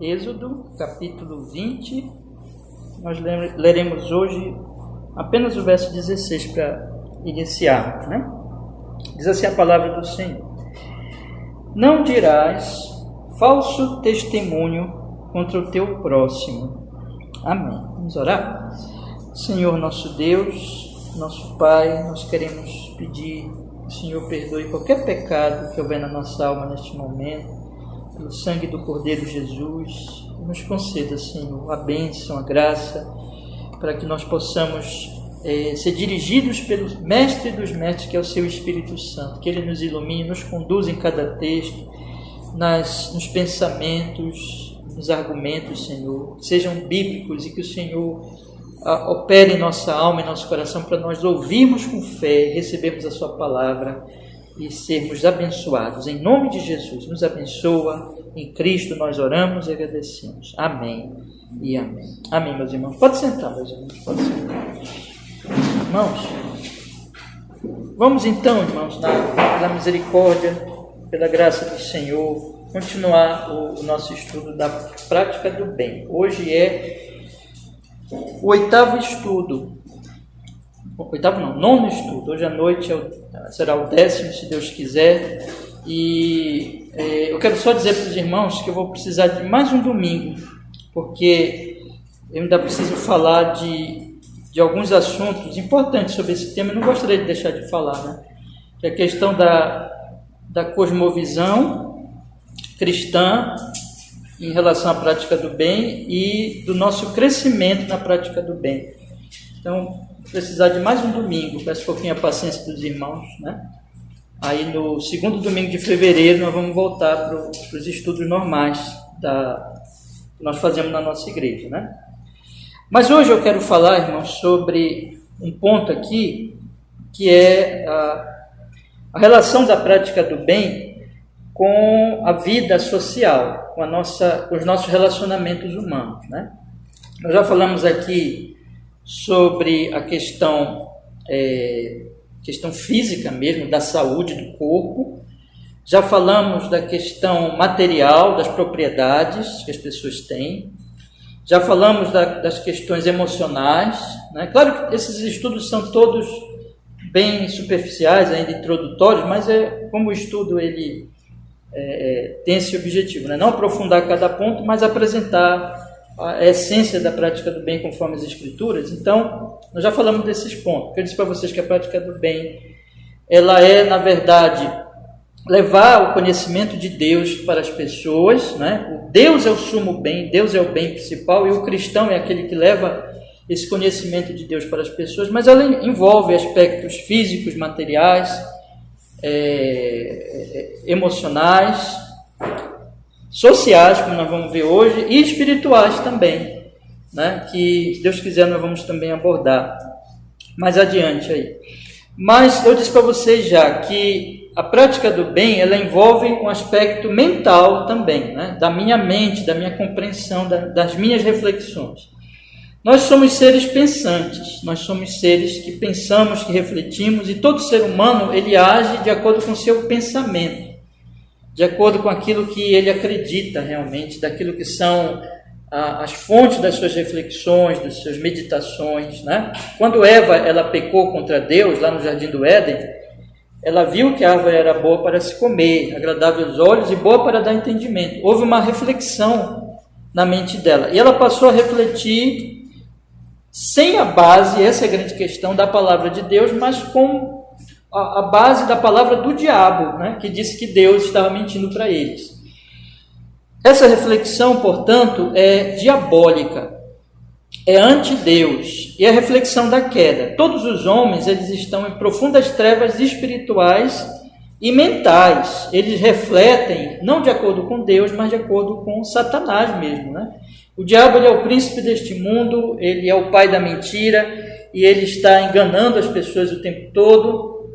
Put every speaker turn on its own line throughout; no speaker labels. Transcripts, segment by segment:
Êxodo, capítulo 20. Nós leremos hoje apenas o verso 16 para iniciarmos, né? Diz assim a palavra do Senhor: Não dirás falso testemunho contra o teu próximo. Amém. Vamos orar? Senhor nosso Deus, nosso Pai, nós queremos pedir que o Senhor perdoe qualquer pecado que houver na nossa alma neste momento, pelo sangue do Cordeiro Jesus. Nos conceda, Senhor, a bênção, a graça, para que nós possamos ser dirigidos pelo Mestre dos Mestres, que é o Seu Espírito Santo, que Ele nos ilumine, nos conduza em cada texto, nos pensamentos, nos argumentos, Senhor, que sejam bíblicos e que o Senhor opere em nossa alma e nosso coração, para nós ouvirmos com fé, recebermos a Sua palavra e sermos abençoados. Em nome de Jesus, nos abençoa. Em Cristo nós oramos e agradecemos. Amém e amém. Amém, meus irmãos. Pode sentar, meus irmãos. Pode sentar. Irmãos, vamos então, irmãos, pela misericórdia, pela graça do Senhor, continuar o nosso estudo da prática do bem. Hoje é o nono estudo. Hoje à noite será o 10º, se Deus quiser. E eu quero só dizer para os irmãos que eu vou precisar de mais um domingo, porque eu ainda preciso falar de alguns assuntos importantes sobre esse tema. Eu não gostaria de deixar de falar, né? Que é a questão da cosmovisão cristã em relação à prática do bem e do nosso crescimento na prática do bem. Então, vou precisar de mais um domingo. Peço um pouquinho a paciência dos irmãos, né? Aí no segundo domingo de fevereiro nós vamos voltar para os estudos normais que nós fazemos na nossa igreja, né? Mas hoje eu quero falar, irmãos, sobre um ponto aqui, que é a relação da prática do bem com a vida social, com os nossos relacionamentos humanos, né? Nós já falamos aqui sobre a questão física mesmo, da saúde do corpo. Já falamos da questão material, das propriedades que as pessoas têm. Já falamos das questões emocionais, né? Claro que esses estudos são todos bem superficiais, ainda introdutórios, mas como o estudo ele tem esse objetivo, né? Não aprofundar cada ponto, mas apresentar a essência da prática do bem conforme as Escrituras. Então, nós já falamos desses pontos. Eu disse para vocês que a prática do bem, ela é, na verdade, levar o conhecimento de Deus para as pessoas, né? O Deus é o sumo bem, Deus é o bem principal, e o cristão é aquele que leva esse conhecimento de Deus para as pessoas, mas ela envolve aspectos físicos, materiais, emocionais, sociais, como nós vamos ver hoje, e espirituais também, né? Que, se Deus quiser, nós vamos também abordar mais adiante aí. Mas eu disse para vocês já que a prática do bem, ela envolve um aspecto mental também, né? Da minha mente, da minha compreensão, das minhas reflexões. Nós somos seres pensantes, nós somos seres que pensamos, que refletimos, e todo ser humano, ele age de acordo com o seu pensamento, de acordo com aquilo que ele acredita realmente, daquilo que são as fontes das suas reflexões, das suas meditações, né? Quando Eva ela pecou contra Deus, lá no Jardim do Éden, ela viu que a árvore era boa para se comer, agradável aos olhos e boa para dar entendimento. Houve uma reflexão na mente dela, e ela passou a refletir sem a base, essa é a grande questão, da palavra de Deus, mas com a base da palavra do diabo, né, que disse que Deus estava mentindo para eles. Essa reflexão, portanto, é diabólica, é anti-Deus, e é a reflexão da queda. Todos os homens, eles estão em profundas trevas espirituais e mentais. Eles refletem, não de acordo com Deus, mas de acordo com Satanás mesmo, né? O diabo, ele é o príncipe deste mundo, ele é o pai da mentira, e ele está enganando as pessoas o tempo todo.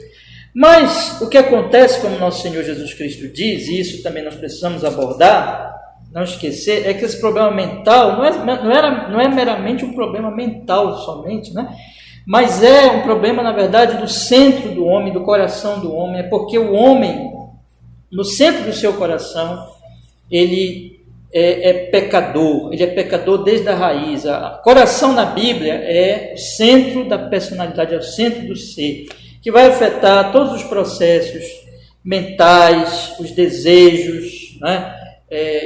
Mas o que acontece, como nosso Senhor Jesus Cristo diz, e isso também nós precisamos abordar, não esquecer, é que esse problema mental não é meramente um problema mental somente, né? Mas é um problema, na verdade, do centro do homem, do coração do homem. É porque o homem, no centro do seu coração, ele é pecador, ele é pecador desde a raiz. O coração na Bíblia é o centro da personalidade, é o centro do ser, que vai afetar todos os processos mentais, os desejos, né?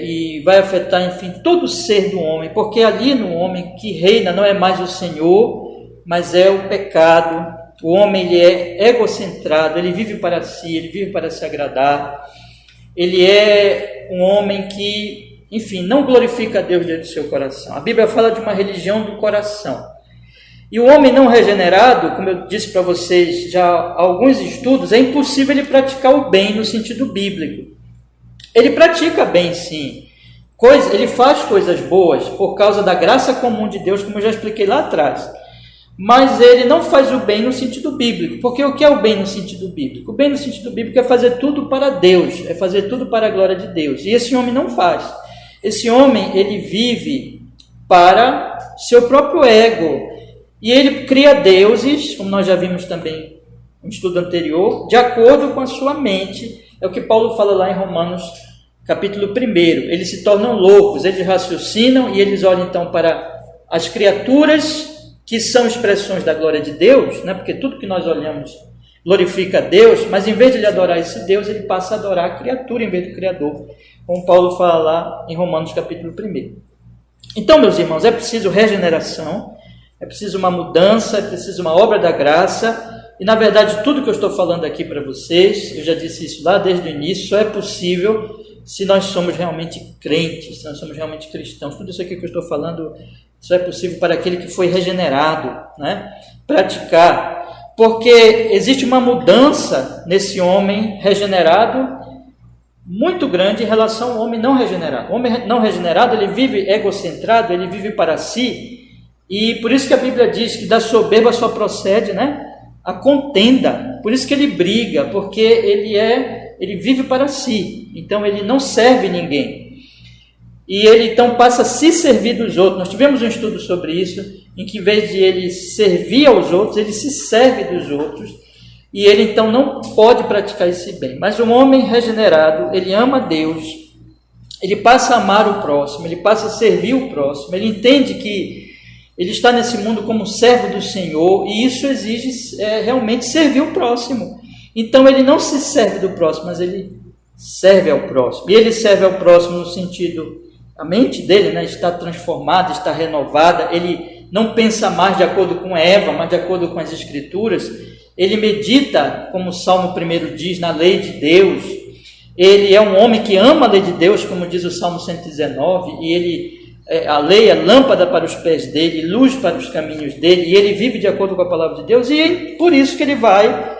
E vai afetar, enfim, todo o ser do homem, porque ali no homem que reina não é mais o Senhor, mas é o pecado. O homem, ele é egocentrado, ele vive para si, ele vive para se agradar, ele é um homem que, enfim, não glorifica a Deus dentro do seu coração. A Bíblia fala de uma religião do coração. E o homem não regenerado, como eu disse para vocês já há alguns estudos, é impossível ele praticar o bem no sentido bíblico. Ele pratica bem, sim. Ele faz coisas boas por causa da graça comum de Deus, como eu já expliquei lá atrás. Mas ele não faz o bem no sentido bíblico. Porque o que é o bem no sentido bíblico? O bem no sentido bíblico é fazer tudo para Deus, é fazer tudo para a glória de Deus. E esse homem não faz. Esse homem, ele vive para seu próprio ego. E ele cria deuses, como nós já vimos também no estudo anterior, de acordo com a sua mente. É o que Paulo fala lá em Romanos, capítulo 1. Eles se tornam loucos, eles raciocinam e eles olham então para as criaturas que são expressões da glória de Deus, né? Porque tudo que nós olhamos glorifica a Deus, mas em vez de ele adorar esse Deus, ele passa a adorar a criatura em vez do Criador, como Paulo fala lá em Romanos, capítulo 1. Então, meus irmãos, é preciso regeneração, é preciso uma mudança, é preciso uma obra da graça. E, na verdade, tudo que eu estou falando aqui para vocês, eu já disse isso lá desde o início, só é possível se nós somos realmente crentes, se nós somos realmente cristãos. Tudo isso aqui que eu estou falando só é possível para aquele que foi regenerado, né? Praticar. Porque existe uma mudança nesse homem regenerado muito grande em relação ao homem não regenerado. O homem não regenerado, ele vive egocentrado, ele vive para si. E por isso que a Bíblia diz que da soberba só procede, né, a contenda. Por isso que ele briga, porque ele vive para si. Então ele não serve ninguém. E ele então passa a se servir dos outros. Nós tivemos um estudo sobre isso, em que em vez de ele servir aos outros, ele se serve dos outros. E ele então não pode praticar esse bem. Mas um homem regenerado, ele ama Deus, ele passa a amar o próximo, ele passa a servir o próximo, ele entende que ele está nesse mundo como servo do Senhor, e isso exige realmente servir o próximo. Então ele não se serve do próximo, mas ele serve ao próximo. E ele serve ao próximo no sentido, a mente dele, né, está transformada, está renovada, ele não pensa mais de acordo com Eva, mas de acordo com as Escrituras. Ele medita, como o Salmo 1 diz, na lei de Deus. Ele é um homem que ama a lei de Deus, como diz o Salmo 119, e a lei é lâmpada para os pés dele, luz para os caminhos dele, e ele vive de acordo com a palavra de Deus, e por isso que ele vai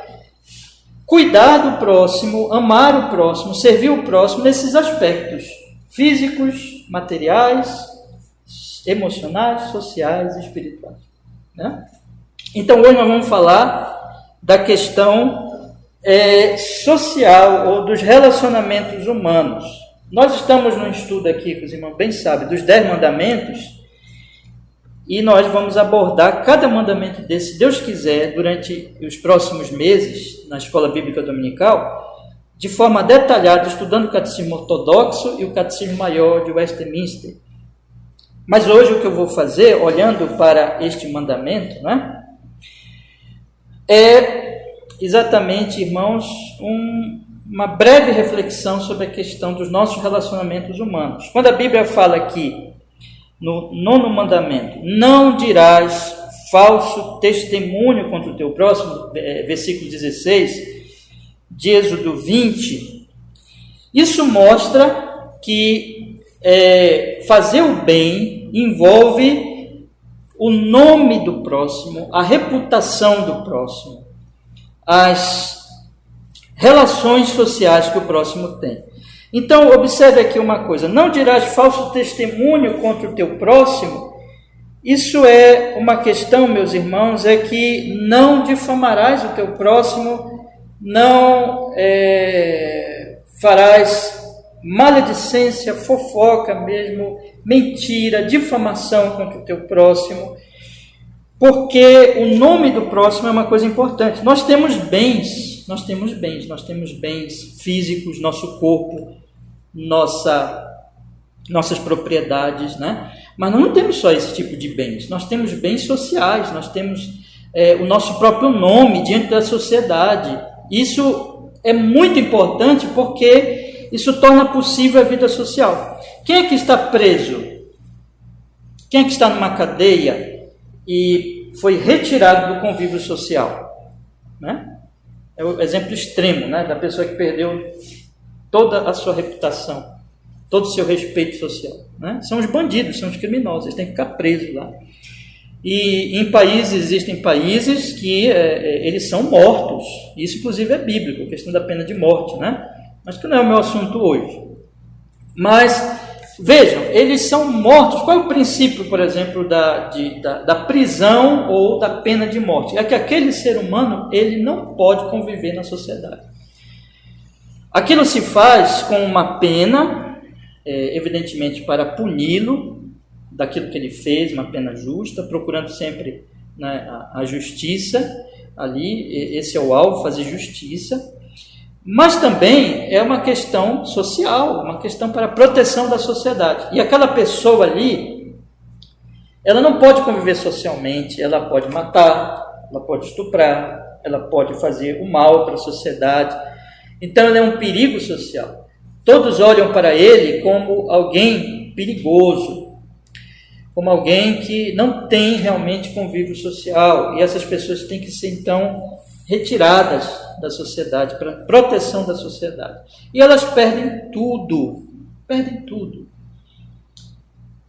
cuidar do próximo, amar o próximo, servir o próximo nesses aspectos físicos, materiais, emocionais, sociais e espirituais, né? Então hoje nós vamos falar da questão social ou dos relacionamentos humanos. Nós estamos num estudo aqui, que os irmãos bem sabem, dos 10 mandamentos, e nós vamos abordar cada mandamento desse, se Deus quiser, durante os próximos meses, na Escola Bíblica Dominical, de forma detalhada, estudando o Catecismo Ortodoxo e o Catecismo Maior de Westminster. Mas hoje o que eu vou fazer, olhando para este mandamento, né, é exatamente, irmãos, uma breve reflexão sobre a questão dos nossos relacionamentos humanos. Quando a Bíblia fala aqui, no 9º mandamento, não dirás falso testemunho contra o teu próximo, versículo 16, de Êxodo 20, isso mostra que fazer o bem envolve o nome do próximo, a reputação do próximo, as relações sociais que o próximo tem. Então, observe aqui uma coisa, não dirás falso testemunho contra o teu próximo. Isso é uma questão, meus irmãos, é que não difamarás o teu próximo, não farás maledicência, fofoca mesmo, mentira, difamação contra o teu próximo, porque o nome do próximo é uma coisa importante. Nós temos bens físicos, nosso corpo, nossa nossas propriedades, né? Mas nós não temos só esse tipo de bens, nós temos bens sociais, nós temos o nosso próprio nome diante da sociedade. Isso é muito importante porque isso torna possível a vida social. Quem é que está preso? Quem é que está numa cadeia e foi retirado do convívio social? Né? É o exemplo extremo, né, da pessoa que perdeu toda a sua reputação, todo o seu respeito social. Né? São os bandidos, são os criminosos, eles têm que ficar presos lá. E existem países que eles são mortos. Isso, inclusive, é bíblico, a questão da pena de morte, né? Mas que não é o meu assunto hoje. Mas, vejam, eles são mortos. Qual é o princípio, por exemplo, da prisão ou da pena de morte? É que aquele ser humano, ele não pode conviver na sociedade. Aquilo se faz com uma pena, evidentemente, para puni-lo daquilo que ele fez, uma pena justa, procurando sempre, né, a justiça ali. Esse é o alvo, fazer justiça. Mas também é uma questão social, uma questão para a proteção da sociedade. E aquela pessoa ali, ela não pode conviver socialmente, ela pode matar, ela pode estuprar, ela pode fazer o mal para a sociedade. Então, ele é um perigo social. Todos olham para ele como alguém perigoso, como alguém que não tem realmente convívio social. E essas pessoas têm que ser, então, retiradas da sociedade, para proteção da sociedade. E elas perdem tudo.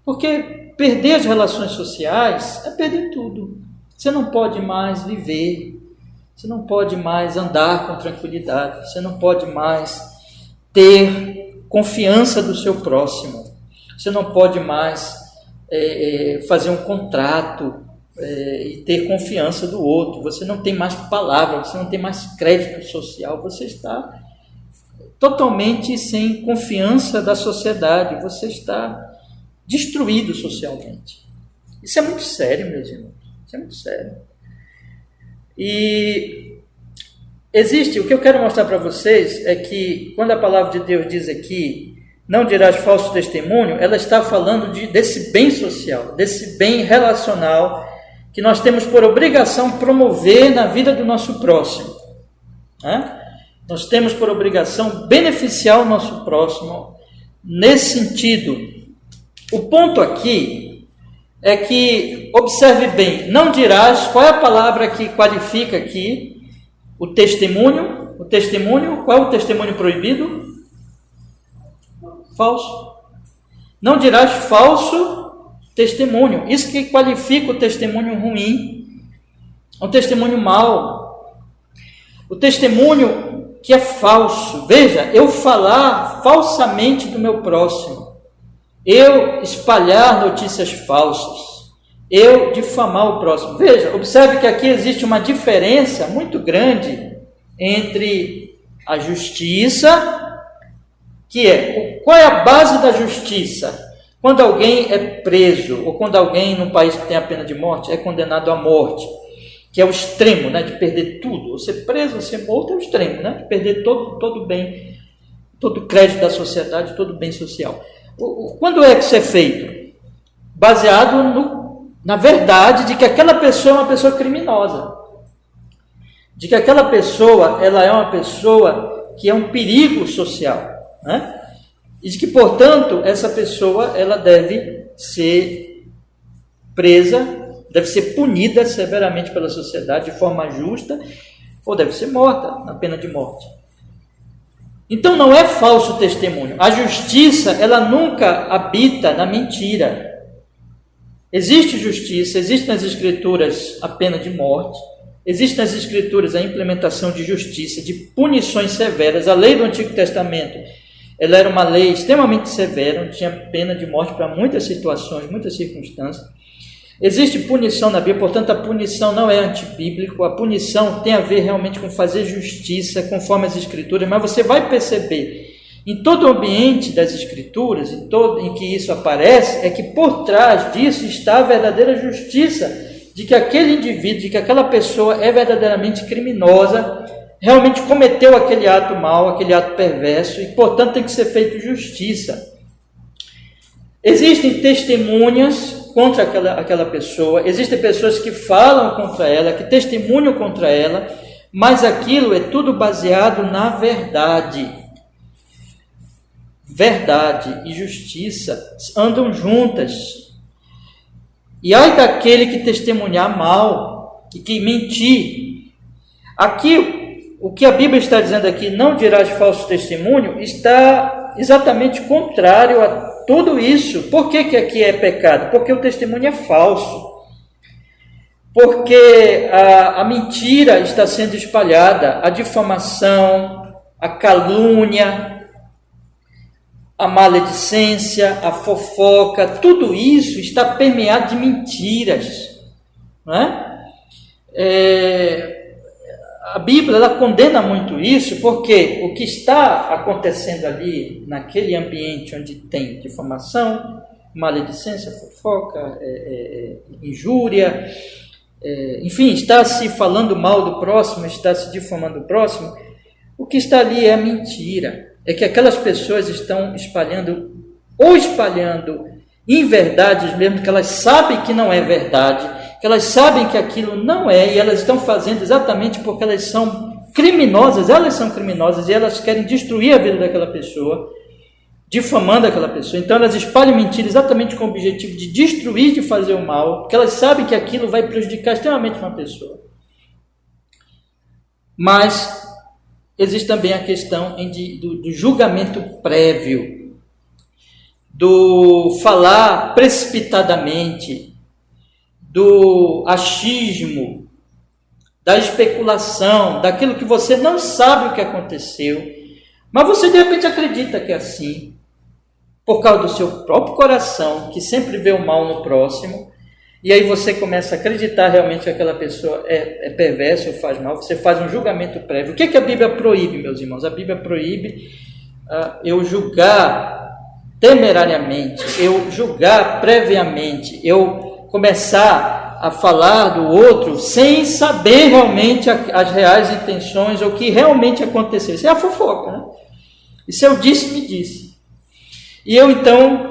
Porque perder as relações sociais é perder tudo. Você não pode mais viver, você não pode mais andar com tranquilidade, você não pode mais ter confiança do seu próximo, você não pode mais fazer um contrato e ter confiança do outro, você não tem mais palavra, você não tem mais crédito social, você está totalmente sem confiança da sociedade, você está destruído socialmente. Isso é muito sério, meus irmãos, isso é muito sério. E o que eu quero mostrar para vocês é que quando a palavra de Deus diz aqui, não dirás falso testemunho, ela está falando desse bem social, desse bem relacional que nós temos por obrigação promover na vida do nosso próximo. Né? Nós temos por obrigação beneficiar o nosso próximo nesse sentido. O ponto aqui é que, observe bem, não dirás, qual é a palavra que qualifica aqui o testemunho? O testemunho, qual é o testemunho proibido? Falso. Não dirás falso testemunho. Isso que qualifica o testemunho ruim. Um testemunho mau. O testemunho que é falso. Veja, eu falar falsamente do meu próximo. Eu espalhar notícias falsas. Eu difamar o próximo. Veja, observe que aqui existe uma diferença muito grande entre a justiça, qual é a base da justiça? Quando alguém é preso, ou quando alguém num país que tem a pena de morte é condenado à morte, que é o extremo, né, de perder tudo. Ou ser preso, ou ser morto é o extremo, né, de perder todo o bem, todo o crédito da sociedade, todo o bem social. Quando é que isso é feito? Baseado na verdade de que aquela pessoa é uma pessoa criminosa, de que aquela pessoa ela é uma pessoa que é um perigo social, né? E de que, portanto, essa pessoa ela deve ser presa, deve ser punida severamente pela sociedade de forma justa, ou deve ser morta na pena de morte. Então não é falso testemunho. A justiça ela nunca habita na mentira. Existe justiça, existe nas Escrituras a pena de morte, existe nas Escrituras a implementação de justiça, de punições severas. A lei do Antigo Testamento ela era uma lei extremamente severa, tinha pena de morte para muitas situações, muitas circunstâncias. Existe punição na Bíblia, portanto a punição não é antibíblico, a punição tem a ver realmente com fazer justiça conforme as Escrituras, mas você vai perceber em todo o ambiente das Escrituras, em que isso aparece, é que por trás disso está a verdadeira justiça, de que aquele indivíduo, de que aquela pessoa é verdadeiramente criminosa, realmente cometeu aquele ato mau, aquele ato perverso, e portanto tem que ser feita justiça. Existem testemunhas contra aquela pessoa, existem pessoas que falam contra ela, que testemunham contra ela, mas aquilo é tudo baseado na verdade. Verdade e justiça andam juntas. E ai daquele que testemunhar mal e que mentir. Aqui, o que a Bíblia está dizendo aqui, não dirás falso testemunho, está exatamente contrário a tudo isso. Por que aqui é pecado? Porque o testemunho é falso. Porque a mentira está sendo espalhada, a difamação, a calúnia, a maledicência, a fofoca, tudo isso está permeado de mentiras. Não é? A Bíblia ela condena muito isso, porque o que está acontecendo ali, naquele ambiente onde tem difamação, maledicência, fofoca, injúria, enfim, está se falando mal do próximo, está se difamando o próximo, o que está ali é a mentira. É que aquelas pessoas estão espalhando inverdades mesmo, que elas sabem que não é verdade, que elas sabem que aquilo não é, e elas estão fazendo exatamente porque elas são criminosas e elas querem destruir a vida daquela pessoa, difamando aquela pessoa. Então elas espalham mentira exatamente com o objetivo de destruir, de fazer o mal, porque elas sabem que aquilo vai prejudicar extremamente uma pessoa. Mas existe também a questão do julgamento prévio, do falar precipitadamente, do achismo, da especulação, daquilo que você não sabe o que aconteceu, mas você de repente acredita que é assim, por causa do seu próprio coração, que sempre vê o mal no próximo, e aí você começa a acreditar realmente que aquela pessoa é perversa ou faz mal, você faz um julgamento prévio. O que a Bíblia proíbe, meus irmãos? A Bíblia proíbe eu julgar temerariamente, eu julgar previamente, eu começar a falar do outro sem saber realmente as reais intenções, ou o que realmente aconteceu. Isso é a fofoca, né? Isso é o disse-me disse. E eu então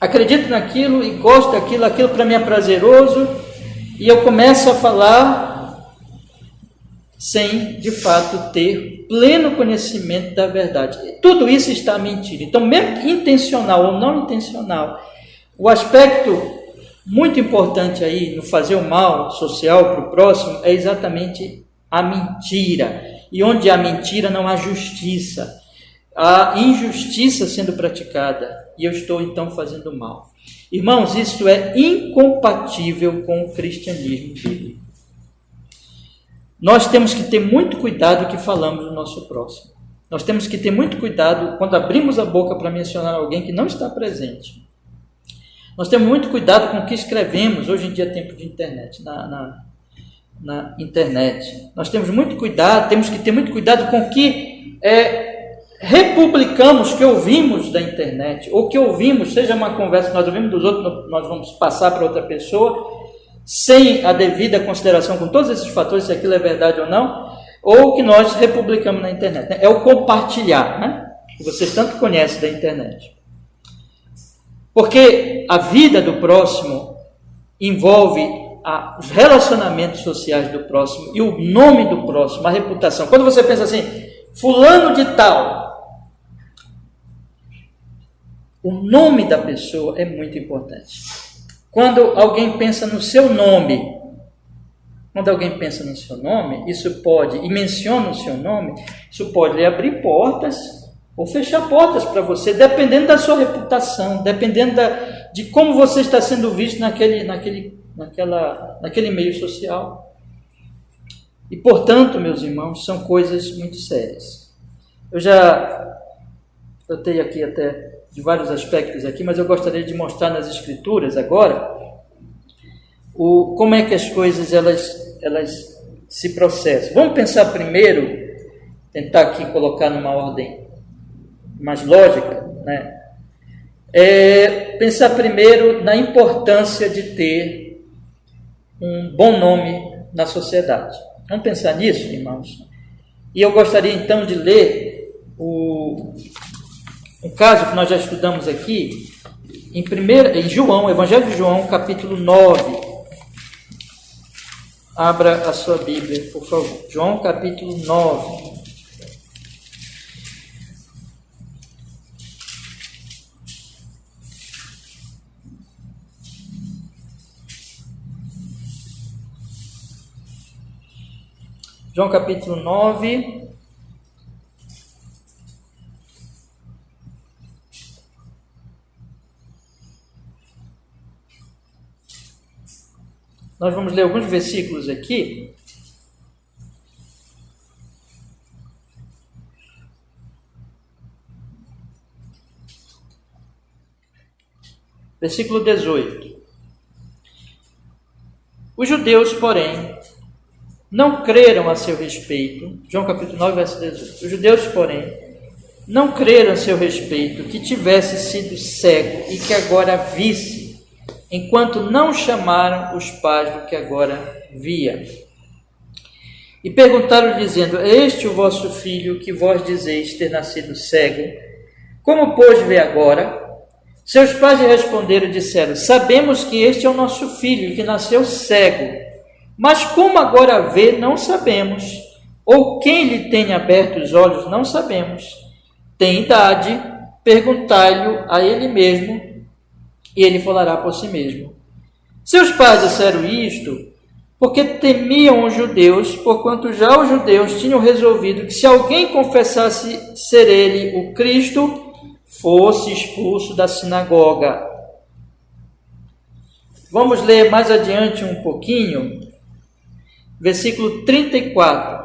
acredito naquilo e gosto daquilo, aquilo para mim é prazeroso, e eu começo a falar sem, de fato, ter pleno conhecimento da verdade. Tudo isso está mentira. Então, mesmo intencional ou não intencional, o aspecto muito importante aí no fazer o mal social para o próximo é exatamente a mentira. E onde há mentira não há justiça. Há injustiça sendo praticada, e eu estou então fazendo mal. Irmãos, isso é incompatível com o cristianismo bíblico. Nós temos que ter muito cuidado com o que falamos do nosso próximo. Nós temos que ter muito cuidado quando abrimos a boca para mencionar alguém que não está presente. Nós temos muito cuidado com o que escrevemos. Hoje em dia é tempo de internet, na internet. Nós temos que ter muito cuidado com o que republicamos, que ouvimos da internet, ou que ouvimos, seja uma conversa que nós ouvimos dos outros, nós vamos passar para outra pessoa, sem a devida consideração com todos esses fatores, se aquilo é verdade ou não, ou que nós republicamos na internet. Né? É o compartilhar, né? Que vocês tanto conhecem da internet. Porque a vida do próximo envolve os relacionamentos sociais do próximo e o nome do próximo, a reputação. Quando você pensa assim, fulano de tal, o nome da pessoa é muito importante. Quando alguém pensa no seu nome, isso pode, e menciona o seu nome, isso pode lhe abrir portas ou fechar portas para você, dependendo da sua reputação, dependendo de como você está sendo visto naquele meio social. E, portanto, meus irmãos, são coisas muito sérias. Eu já tratei aqui até de vários aspectos aqui, mas eu gostaria de mostrar nas Escrituras agora como é que as coisas elas se processam. Vamos pensar primeiro, tentar aqui colocar numa ordem mais lógica, né? Pensar primeiro na importância de ter um bom nome na sociedade. Vamos pensar nisso, irmãos? E eu gostaria então de ler um caso que nós já estudamos aqui, em João, Evangelho de João, capítulo 9. Abra a sua Bíblia, por favor. João, capítulo 9. João capítulo 9, nós vamos ler alguns versículos aqui. Versículo 18. Os judeus, porém, não creram a seu respeito. João capítulo 9, verso 18. Os judeus, porém, não creram a seu respeito que tivesse sido cego e que agora visse, enquanto não chamaram os pais do que agora via. E perguntaram, dizendo: é este o vosso filho que vós dizeis ter nascido cego? Como, pois, vê agora? Seus pais lhe responderam e disseram: sabemos que este é o nosso filho, que nasceu cego. Mas como agora vê, não sabemos, ou quem lhe tem aberto os olhos, não sabemos. Tem idade, perguntai-lhe a ele mesmo, e ele falará por si mesmo. Seus pais disseram isto porque temiam os judeus, porquanto já os judeus tinham resolvido que se alguém confessasse ser ele o Cristo, fosse expulso da sinagoga. Vamos ler mais adiante um pouquinho. Versículo 34.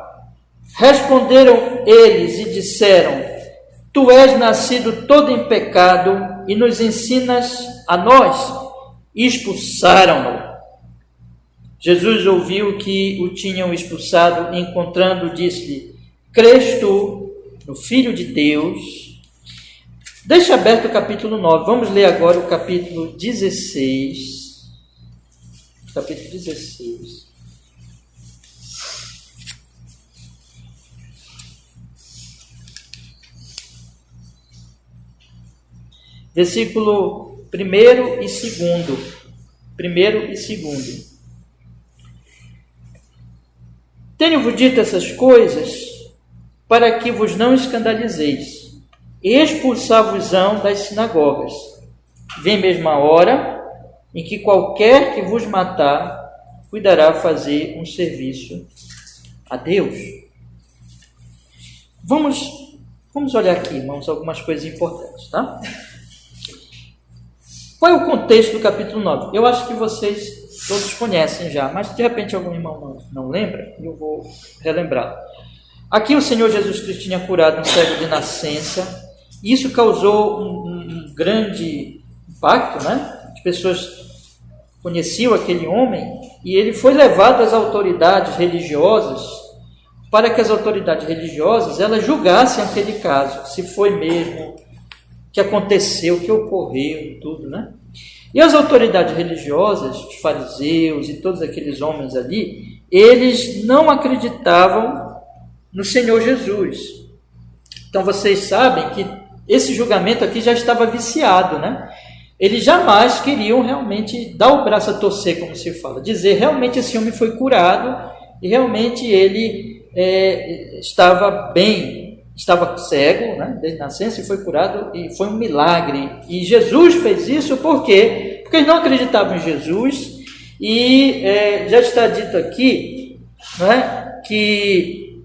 Responderam eles e disseram: tu és nascido todo em pecado e nos ensinas a nós? E expulsaram-no. Jesus ouviu que o tinham expulsado, e encontrando, disse-lhe: crês tu no Filho de Deus? Deixa aberto o capítulo 9. Vamos ler agora o capítulo 16. Capítulo 16. Versículo 1 e 2. 1 e 2. Tenho-vos dito essas coisas para que vos não escandalizeis. Expulsar-vos-ão das sinagogas. Vem mesmo a hora em que qualquer que vos matar cuidará fazer um serviço a Deus. Vamos olhar aqui, irmãos, algumas coisas importantes, tá? Qual é o contexto do capítulo 9? Eu acho que vocês todos conhecem já, mas de repente algum irmão não lembra, eu vou relembrar. Aqui o Senhor Jesus Cristo tinha curado um cego de nascença, e isso causou um grande impacto, né? As pessoas conheciam aquele homem, e ele foi levado às autoridades religiosas, para que as autoridades religiosas elas julgassem aquele caso, se foi mesmo que aconteceu, que ocorreu, tudo, né? E as autoridades religiosas, os fariseus e todos aqueles homens ali, eles não acreditavam no Senhor Jesus. Então vocês sabem que esse julgamento aqui já estava viciado, né? Eles jamais queriam realmente dar o braço a torcer, como se fala, dizer realmente esse homem foi curado e realmente ele estava bem, estava cego, né, desde nascença, e foi curado, e foi um milagre. E Jesus fez isso por quê? Porque eles não acreditavam em Jesus, e já está dito aqui, né, que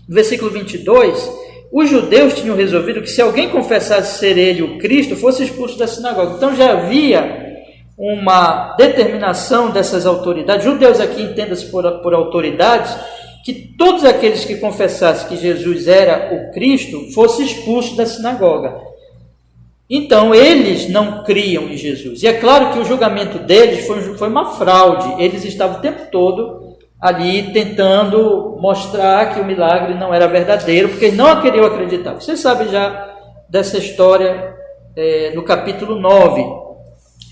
no versículo 22, os judeus tinham resolvido que se alguém confessasse ser ele o Cristo, fosse expulso da sinagoga. Então já havia uma determinação dessas autoridades, judeus aqui entenda-se por autoridades, que todos aqueles que confessassem que Jesus era o Cristo fossem expulsos da sinagoga. Então, eles não criam em Jesus. E é claro que o julgamento deles foi uma fraude. Eles estavam o tempo todo ali tentando mostrar que o milagre não era verdadeiro, porque eles não queriam acreditar. Vocês sabem já dessa história no capítulo 9.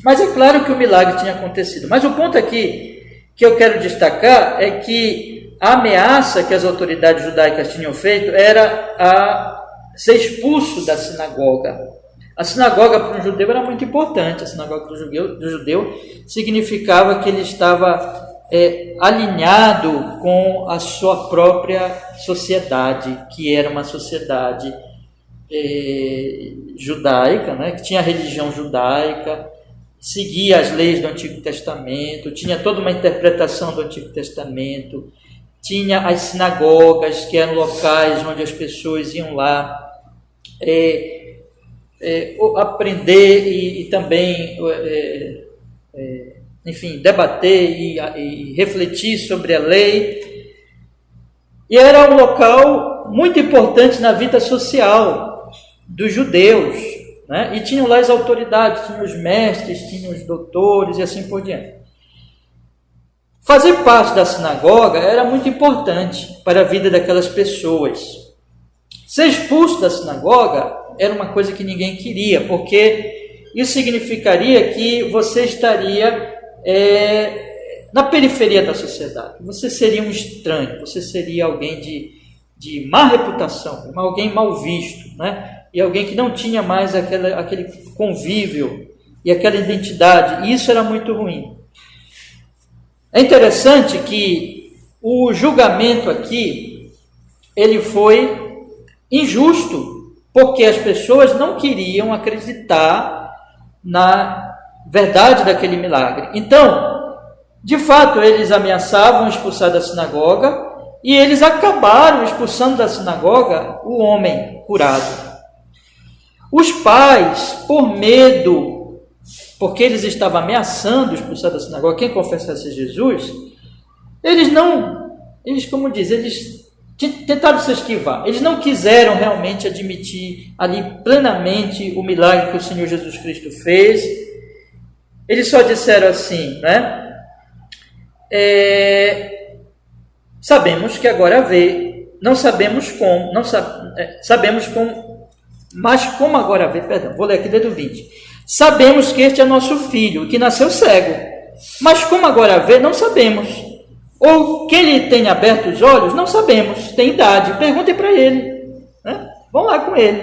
Mas é claro que o milagre tinha acontecido. Mas o ponto aqui que eu quero destacar é que a ameaça que as autoridades judaicas tinham feito era a ser expulso da sinagoga. A sinagoga para um judeu era muito importante. A sinagoga do judeu significava que ele estava alinhado com a sua própria sociedade, que era uma sociedade judaica, né? Que tinha a religião judaica, seguia as leis do Antigo Testamento, tinha toda uma interpretação do Antigo Testamento, tinha as sinagogas, que eram locais onde as pessoas iam lá aprender e também, enfim, debater e refletir sobre a lei. E era um local muito importante na vida social dos judeus, né? E tinham lá as autoridades, tinham os mestres, tinham os doutores e assim por diante. Fazer parte da sinagoga era muito importante para a vida daquelas pessoas. Ser expulso da sinagoga era uma coisa que ninguém queria, porque isso significaria que você estaria na periferia da sociedade. Você seria um estranho, você seria alguém de má reputação, alguém mal visto, né? E alguém que não tinha mais aquele convívio e aquela identidade. E isso era muito ruim. É interessante que o julgamento aqui, ele foi injusto, porque as pessoas não queriam acreditar na verdade daquele milagre. Então, de fato, eles ameaçavam expulsar da sinagoga e eles acabaram expulsando da sinagoga o homem curado. Os pais, por medo, porque eles estavam ameaçando expulsar da sinagoga quem confessasse Jesus, eles como diz, eles tentaram se esquivar. Eles não quiseram realmente admitir ali plenamente o milagre que o Senhor Jesus Cristo fez. Eles só disseram assim, né? Sabemos que agora vê, não sabemos como, sabemos como, mas como agora vê, perdão, vou ler aqui desde o 20. Sabemos que este é nosso filho, que nasceu cego, mas como agora vê, não sabemos. Ou que ele tenha aberto os olhos, não sabemos, tem idade, perguntem para ele, né? Vão lá com ele,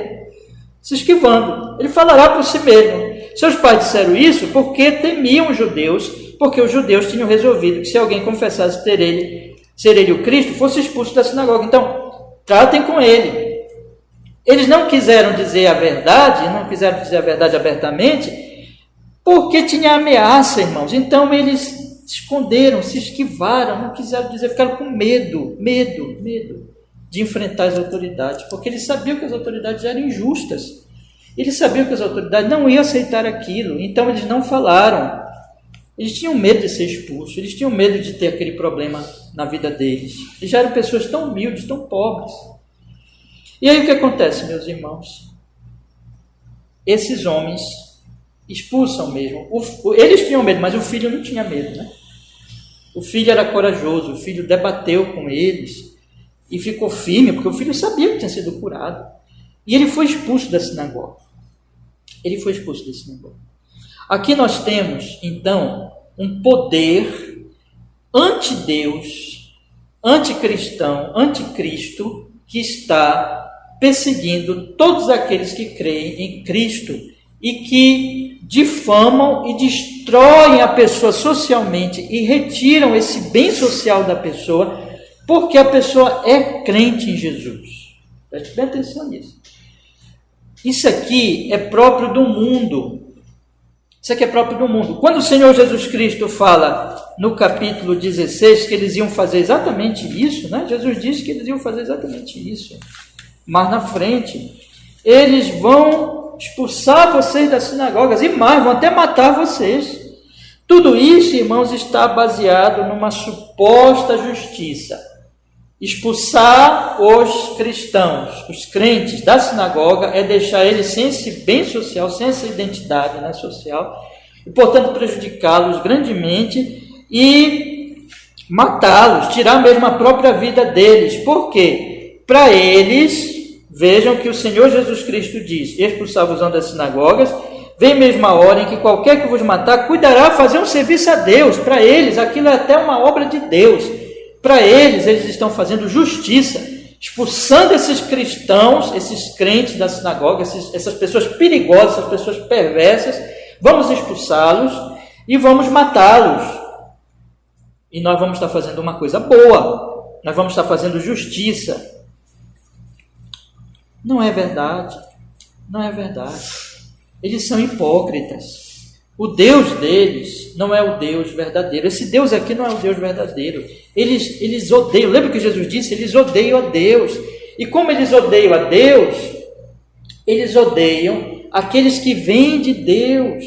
se esquivando, ele falará por si mesmo. Seus pais disseram isso porque temiam os judeus, porque os judeus tinham resolvido que se alguém confessasse ser ele o Cristo, fosse expulso da sinagoga. Então, tratem com ele. Eles não quiseram dizer a verdade, abertamente, porque tinha ameaça, irmãos. Então, eles se esconderam, se esquivaram, não quiseram dizer, ficaram com medo de enfrentar as autoridades, porque eles sabiam que as autoridades eram injustas. Eles sabiam que as autoridades não iam aceitar aquilo, então eles não falaram. Eles tinham medo de ser expulsos, eles tinham medo de ter aquele problema na vida deles. Eles já eram pessoas tão humildes, tão pobres. E aí o que acontece, meus irmãos? Esses homens expulsam mesmo. Eles tinham medo, mas o filho não tinha medo, né? O filho era corajoso, o filho debateu com eles e ficou firme, porque o filho sabia que tinha sido curado. E ele foi expulso da sinagoga. Aqui nós temos, então, um poder anti-Deus, anticristão, anticristo, que está perseguindo todos aqueles que creem em Cristo e que difamam e destroem a pessoa socialmente e retiram esse bem social da pessoa, porque a pessoa é crente em Jesus. Preste bem atenção nisso. Isso aqui é próprio do mundo. Quando o Senhor Jesus Cristo fala no capítulo 16 que eles iam fazer exatamente isso, né? Jesus disse que eles iam fazer exatamente isso. Mas na frente, eles vão expulsar vocês das sinagogas e mais, vão até matar vocês. Tudo isso, irmãos, está baseado numa suposta justiça. Expulsar os cristãos, os crentes da sinagoga, é deixar eles sem esse bem social, sem essa identidade, né, social, e, portanto, prejudicá-los grandemente e matá-los, tirar mesmo a própria vida deles. Por quê? Para eles, vejam que o Senhor Jesus Cristo diz: expulsar-vos das sinagogas, vem mesmo a hora em que qualquer que vos matar cuidará fazer um serviço a Deus. Para eles, aquilo é até uma obra de Deus. Para eles estão fazendo justiça. expulsando esses cristãos, esses crentes da sinagoga, essas pessoas perigosas, essas pessoas perversas, vamos expulsá-los e vamos matá-los. E nós vamos estar fazendo uma coisa boa, nós vamos estar fazendo justiça. Não é verdade, não é verdade. Eles são hipócritas. O Deus deles não é o Deus verdadeiro. Esse Deus aqui não é o Deus verdadeiro. Eles odeiam. Lembra que Jesus disse? Eles odeiam a Deus. E como eles odeiam a Deus, eles odeiam aqueles que vêm de Deus.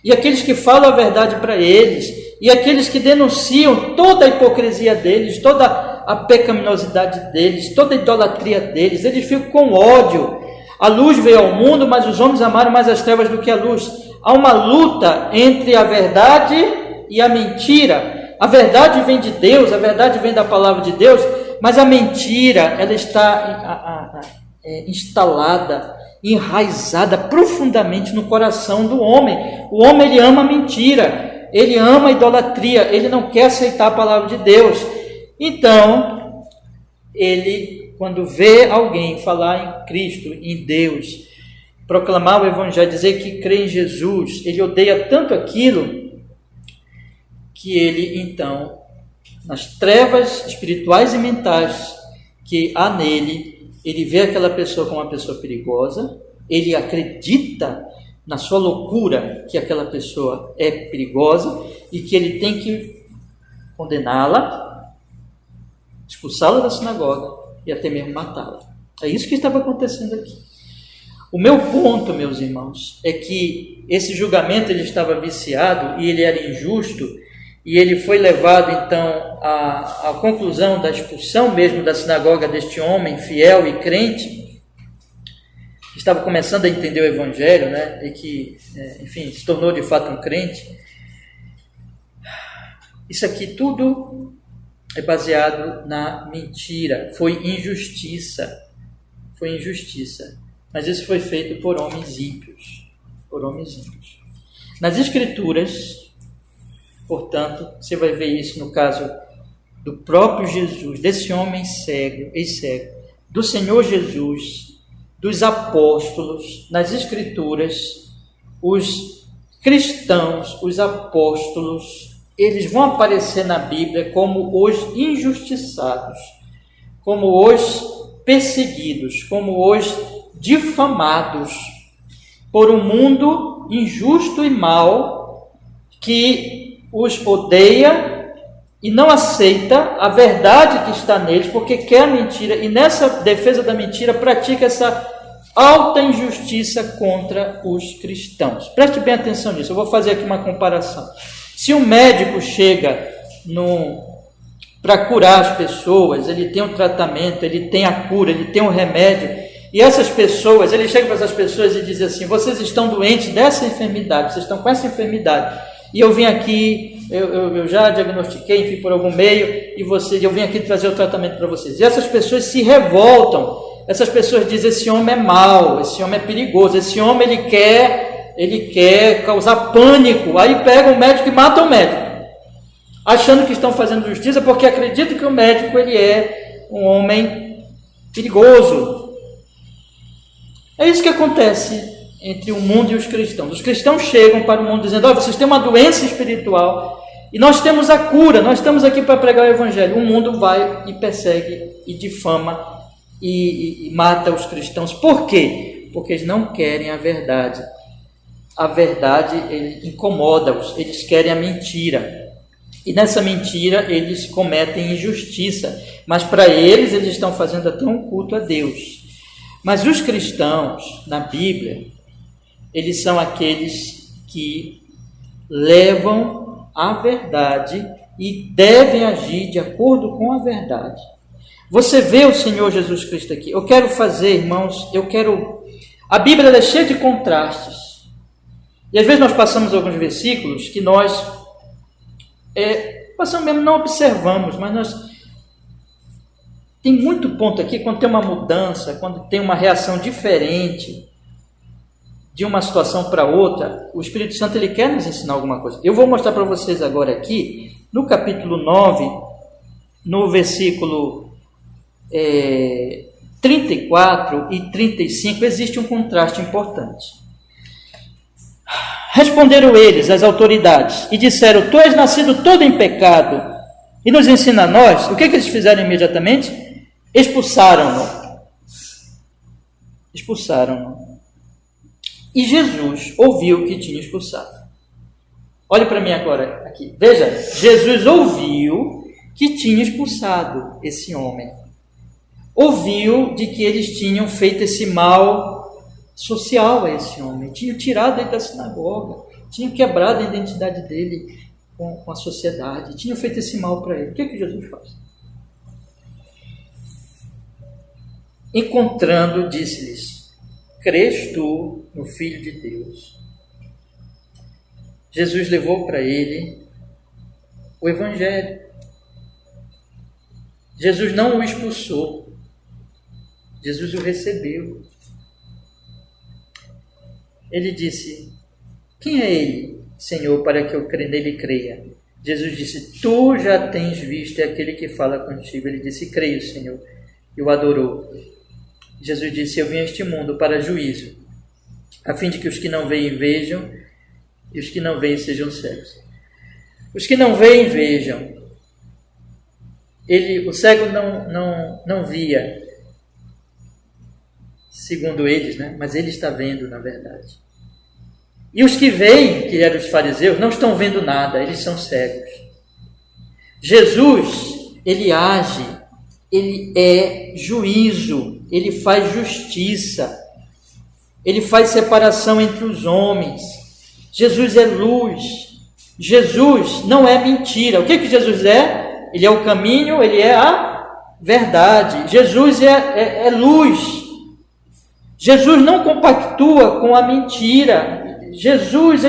E aqueles que falam a verdade para eles. E aqueles que denunciam toda a hipocrisia deles, toda a pecaminosidade deles, toda a idolatria deles. Eles ficam com ódio. A luz veio ao mundo, mas os homens amaram mais as trevas do que a luz. Há uma luta entre a verdade e a mentira. A verdade vem de Deus, a verdade vem da palavra de Deus, mas a mentira, ela está instalada, enraizada profundamente no coração do homem. O homem, ele ama a mentira, ele ama a idolatria, ele não quer aceitar a palavra de Deus. Então, ele, quando vê alguém falar em Cristo, em Deus, proclamar o Evangelho, dizer que crê em Jesus, ele odeia tanto aquilo que ele, então, nas trevas espirituais e mentais que há nele, ele vê aquela pessoa como uma pessoa perigosa, ele acredita na sua loucura que aquela pessoa é perigosa e que ele tem que condená-la, expulsá-la da sinagoga e até mesmo matá-la. É isso que estava acontecendo aqui. O meu ponto, meus irmãos, é que esse julgamento ele estava viciado e ele era injusto, e ele foi levado então à conclusão da expulsão mesmo da sinagoga deste homem fiel e crente, que estava começando a entender o Evangelho, né, e que, enfim, se tornou de fato um crente. Isso aqui tudo é baseado na mentira, foi injustiça, mas isso foi feito por homens ímpios, Nas Escrituras, portanto, você vai ver isso no caso do próprio Jesus, desse homem cego, ex-cego, do Senhor Jesus, dos apóstolos. Nas Escrituras, os cristãos, os apóstolos, eles vão aparecer na Bíblia como os injustiçados, como os perseguidos, como os difamados por um mundo injusto e mau que os odeia e não aceita a verdade que está neles porque quer a mentira e nessa defesa da mentira pratica essa alta injustiça contra os cristãos. Preste bem atenção nisso, eu vou fazer aqui uma comparação. Se um médico chega para curar as pessoas, ele tem um tratamento, ele tem a cura, ele tem um remédio, e essas pessoas, ele chega para essas pessoas e diz assim: vocês estão doentes dessa enfermidade, vocês estão com essa enfermidade, e eu vim aqui, eu já diagnostiquei, enfim, por algum meio, e eu vim aqui trazer o tratamento para vocês. E essas pessoas se revoltam, essas pessoas dizem: esse homem é mau, esse homem é perigoso, esse homem ele quer causar pânico. Aí pega o médico e mata o médico, achando que estão fazendo justiça, porque acreditam que o médico ele é um homem perigoso. É isso que acontece entre o mundo e os cristãos. Os cristãos chegam para o mundo dizendo: vocês têm uma doença espiritual e nós temos a cura, nós estamos aqui para pregar o Evangelho. O mundo vai e persegue e difama e mata os cristãos. Por quê? Porque eles não querem a verdade. A verdade incomoda-os, eles querem a mentira. E nessa mentira eles cometem injustiça, mas para eles estão fazendo até um culto a Deus. Mas os cristãos, na Bíblia, eles são aqueles que levam a verdade e devem agir de acordo com a verdade. Você vê o Senhor Jesus Cristo aqui. Eu quero fazer, irmãos, a Bíblia é cheia de contrastes. E às vezes nós passamos alguns versículos que nós passamos mesmo, não observamos, mas nós... Tem muito ponto aqui, quando tem uma mudança, quando tem uma reação diferente de uma situação para outra, o Espírito Santo ele quer nos ensinar alguma coisa. Eu vou mostrar para vocês agora aqui, no capítulo 9, no versículo 34 e 35 existe um contraste importante. Responderam eles, as autoridades, e disseram: tu és nascido todo em pecado e nos ensina a nós. O que eles fizeram imediatamente? Expulsaram-no. E Jesus ouviu que tinha expulsado. Olhe para mim agora aqui. Veja, Jesus ouviu que tinha expulsado esse homem. Ouviu de que eles tinham feito esse mal social a esse homem. Tinham tirado ele da sinagoga. Tinham quebrado a identidade dele com a sociedade. Tinham feito esse mal para ele. O que é que Jesus faz? Encontrando, disse-lhes: crês tu no Filho de Deus? Jesus levou para ele o Evangelho. Jesus não o expulsou. Jesus o recebeu. Ele disse: quem é ele, Senhor, para que eu nele creia? Jesus disse: tu já tens visto, é aquele que fala contigo. Ele disse: creio, Senhor. E o adorou. Jesus disse: eu vim a este mundo para juízo, a fim de que os que não veem vejam, e os que não veem sejam cegos. Os que não veem vejam. O cego não via, segundo eles, né? Mas ele está vendo, na verdade. E os que veem, que eram os fariseus, não estão vendo nada, eles são cegos. Jesus, ele age, ele é juízo, ele faz justiça, ele faz separação entre os homens. Jesus é luz, Jesus não é mentira. O que Jesus é? Ele é o caminho, ele é a verdade. Jesus é luz. Jesus não compactua com a mentira. Jesus,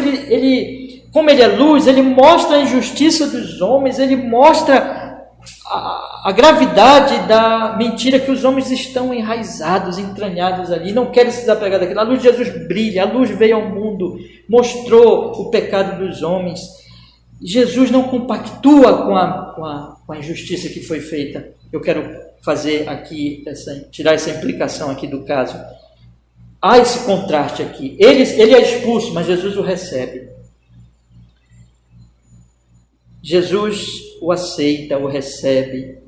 como ele é luz, ele mostra a injustiça dos homens, ele mostra a gravidade da mentira que os homens estão enraizados, entranhados ali, não querem se desapegar daquilo. A luz de Jesus brilha, a luz veio ao mundo, mostrou o pecado dos homens. Jesus não compactua com a injustiça que foi feita. Eu quero fazer aqui, tirar essa implicação aqui do caso. Há esse contraste aqui. Ele é expulso, mas Jesus o recebe. Jesus o aceita, o recebe.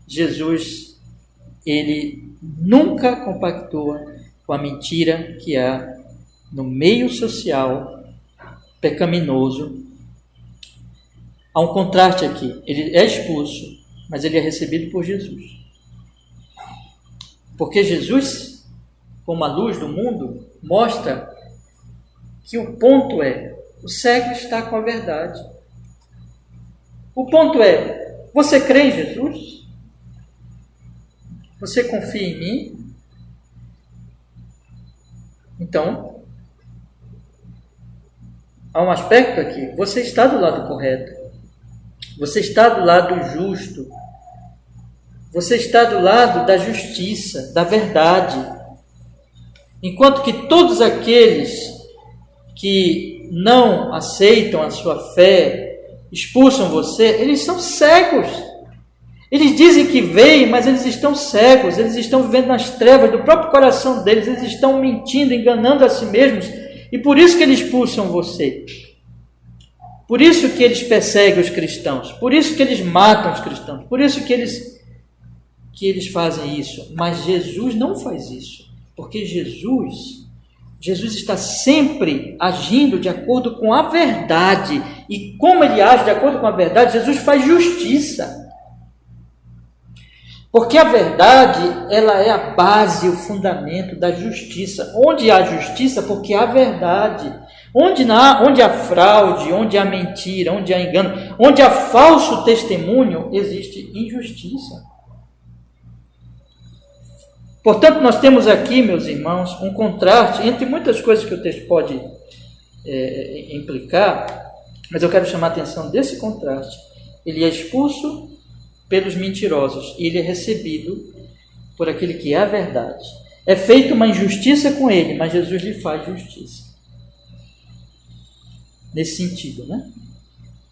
Jesus, ele nunca compactua com a mentira que há no meio social pecaminoso. Há um contraste aqui. Ele é expulso, mas ele é recebido por Jesus. Porque Jesus, como a luz do mundo, mostra que o ponto é: o cego está com a verdade. O ponto é: você crê em Jesus? Você confia em mim? Então, há um aspecto aqui: você está do lado correto. Você está do lado justo. Você está do lado da justiça, da verdade. Enquanto que todos aqueles que não aceitam a sua fé, expulsam você, eles são cegos. Eles dizem que veem, mas eles estão cegos, eles estão vivendo nas trevas do próprio coração deles, eles estão mentindo, enganando a si mesmos, e por isso que eles expulsam você. Por isso que eles perseguem os cristãos, por isso que eles matam os cristãos, por isso que eles fazem isso. Mas Jesus não faz isso, porque Jesus está sempre agindo de acordo com a verdade, e como ele age de acordo com a verdade, Jesus faz justiça. Porque a verdade, ela é a base, o fundamento da justiça. Onde há justiça, porque há verdade. Onde há fraude, onde há mentira, onde há engano, onde há falso testemunho, existe injustiça. Portanto, nós temos aqui, meus irmãos, um contraste entre muitas coisas que o texto pode implicar, mas eu quero chamar a atenção desse contraste. Ele é expulso pelos mentirosos e ele é recebido por aquele que é a verdade. É feita uma injustiça com ele, mas Jesus lhe faz justiça. Nesse sentido, né?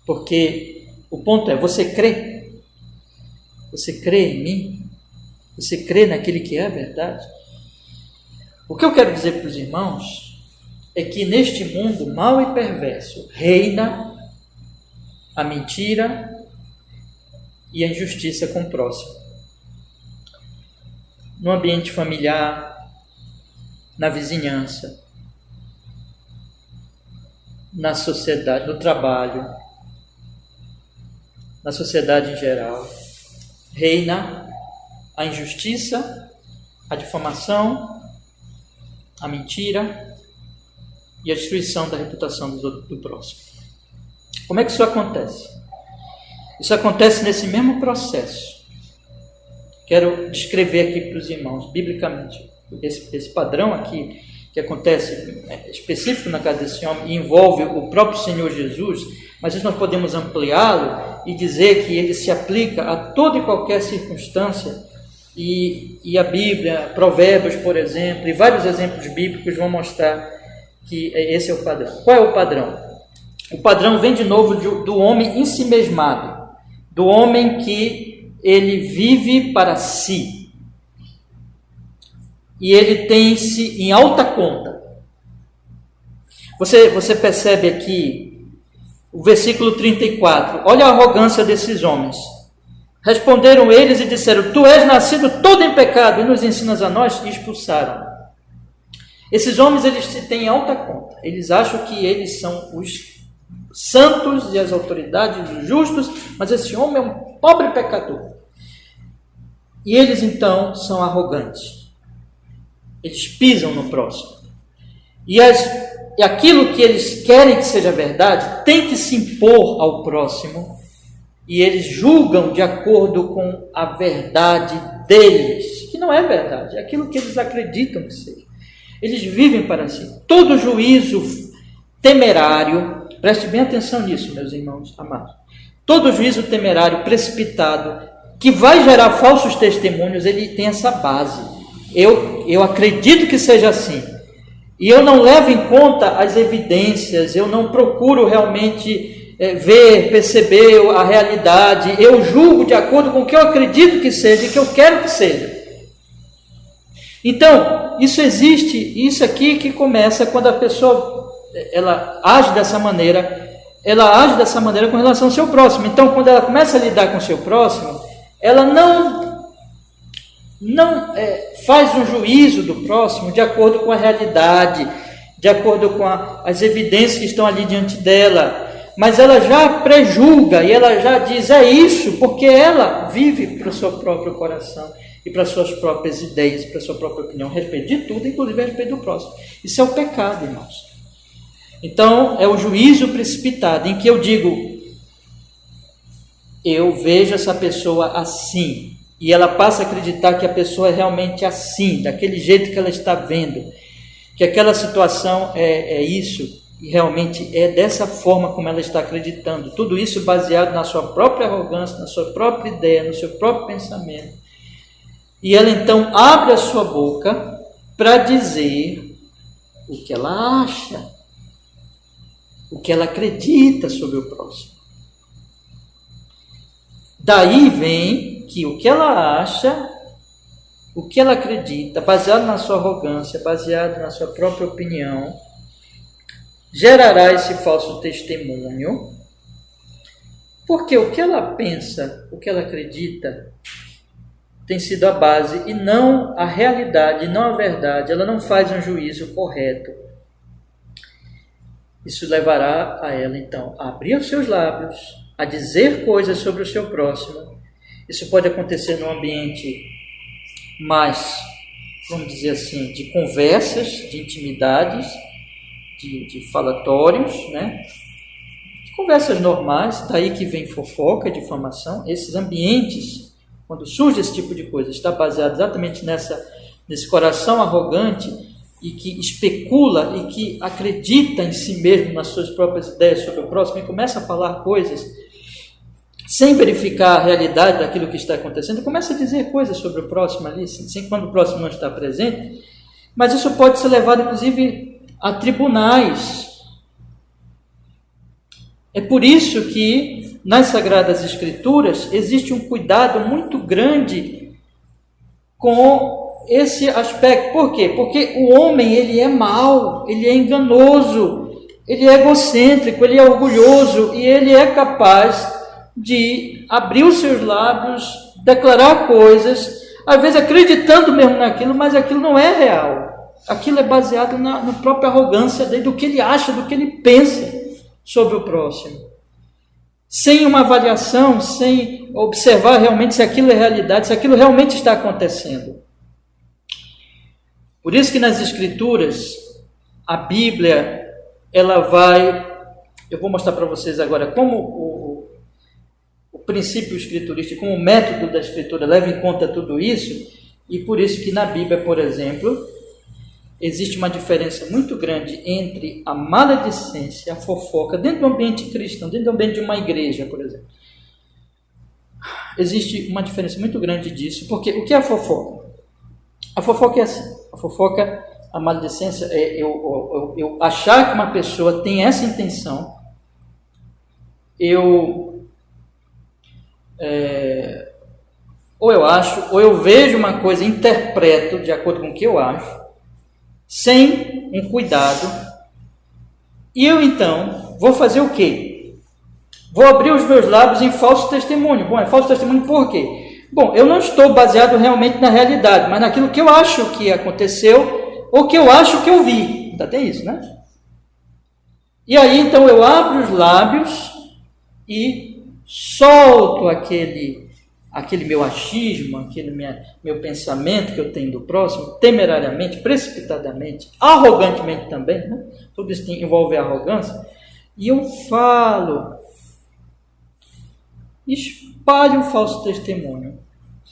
Porque o ponto é: você crê? Você crê em mim? Você crê naquele que é a verdade? O que eu quero dizer para os irmãos é que neste mundo mau e perverso reina a mentira e a injustiça com o próximo. No ambiente familiar, na vizinhança, na sociedade, no trabalho, na sociedade em geral, reina a injustiça, a difamação, a mentira e a destruição da reputação do próximo. Como é que isso acontece? Isso acontece nesse mesmo processo. Quero descrever aqui para os irmãos, biblicamente, esse padrão aqui que acontece específico na casa desse homem e envolve o próprio Senhor Jesus, mas isso nós podemos ampliá-lo e dizer que ele se aplica a toda e qualquer circunstância, e a Bíblia, Provérbios, por exemplo, e vários exemplos bíblicos vão mostrar que esse é o padrão. Qual é o padrão? O padrão vem de novo do homem ensimesmado, do homem que ele vive para si, e ele tem-se em alta conta. Você percebe aqui o versículo 34, olha a arrogância desses homens. Responderam eles e disseram: tu és nascido todo em pecado e nos ensinas a nós, e expulsaram. Esses homens, eles se têm alta conta, eles acham que eles são os santos e as autoridades, os justos, mas esse homem é um pobre pecador. E eles então são arrogantes, eles pisam no próximo, e aquilo que eles querem que seja verdade tem que se impor ao próximo, e eles julgam de acordo com a verdade deles, que não é verdade, é aquilo que eles acreditam que seja. Eles vivem para si. Todo juízo temerário, preste bem atenção nisso, meus irmãos amados, todo juízo temerário precipitado, que vai gerar falsos testemunhos, ele tem essa base. Eu acredito que seja assim, e eu não levo em conta as evidências, eu não procuro realmente ver, perceber a realidade, eu julgo de acordo com o que eu acredito que seja e que eu quero que seja. Então, isso existe, isso aqui que começa quando a pessoa ela age dessa maneira com relação ao seu próximo. Então, quando ela começa a lidar com o seu próximo, ela não faz um juízo do próximo de acordo com a realidade, de acordo com as evidências que estão ali diante dela, mas ela já prejulga e ela já diz: é isso, porque ela vive para o seu próprio coração e para as suas próprias ideias, para a sua própria opinião, a respeito de tudo, inclusive a respeito do próximo. Isso é o pecado, irmãos. Então, é o juízo precipitado, em que eu digo: eu vejo essa pessoa assim, e ela passa a acreditar que a pessoa é realmente assim, daquele jeito que ela está vendo, que aquela situação é isso, e realmente é dessa forma como ela está acreditando. Tudo isso baseado na sua própria arrogância, na sua própria ideia, no seu próprio pensamento. E ela então abre a sua boca para dizer o que ela acha, o que ela acredita sobre o próximo. Daí vem que o que ela acha, o que ela acredita, baseado na sua arrogância, baseado na sua própria opinião, gerará esse falso testemunho, porque o que ela pensa, o que ela acredita, tem sido a base e não a realidade, não a verdade. Ela não faz um juízo correto. Isso levará a ela, então, a abrir os seus lábios, a dizer coisas sobre o seu próximo. Isso pode acontecer num ambiente mais, vamos dizer assim, de conversas, de intimidades, de falatórios, né? De conversas normais, daí que vem fofoca, difamação. Esses ambientes, quando surge esse tipo de coisa, está baseado exatamente nesse coração arrogante e que especula e que acredita em si mesmo, nas suas próprias ideias sobre o próximo, e começa a falar coisas sem verificar a realidade daquilo que está acontecendo, começa a dizer coisas sobre o próximo ali, sem quando o próximo não está presente, mas isso pode ser levado, inclusive, a tribunais. É por isso que nas Sagradas Escrituras existe um cuidado muito grande com esse aspecto. Por quê? Porque o homem, ele é mau, ele é enganoso, ele é egocêntrico, ele é orgulhoso e ele é capaz de abrir os seus lábios, declarar coisas, às vezes acreditando mesmo naquilo, mas aquilo não é real. Aquilo é baseado na própria arrogância dele, do que ele acha, do que ele pensa sobre o próximo. Sem uma avaliação, sem observar realmente se aquilo é realidade, se aquilo realmente está acontecendo. Por isso que nas Escrituras, a Bíblia, ela vai... Eu vou mostrar para vocês agora como o princípio escriturístico, como o método da Escritura leva em conta tudo isso, e por isso que na Bíblia, por exemplo, existe uma diferença muito grande entre a maledicência e a fofoca dentro do ambiente cristão, dentro do ambiente de uma igreja, por exemplo. Existe uma diferença muito grande disso, porque o que é a fofoca? A fofoca é assim, a fofoca, a maledicência é eu achar que uma pessoa tem essa intenção, ou eu acho, ou eu vejo uma coisa, interpreto de acordo com o que eu acho, sem um cuidado, e eu então vou fazer o quê? Vou abrir os meus lábios em falso testemunho. Bom, é falso testemunho por quê? Bom, eu não estou baseado realmente na realidade, mas naquilo que eu acho que aconteceu, ou que eu acho que eu vi. Ainda tem isso, né? E aí então eu abro os lábios e solto aquele meu achismo, aquele meu pensamento que eu tenho do próximo, temerariamente, precipitadamente, arrogantemente também, né? Tudo isso envolve arrogância, e eu falo, espalho um falso testemunho.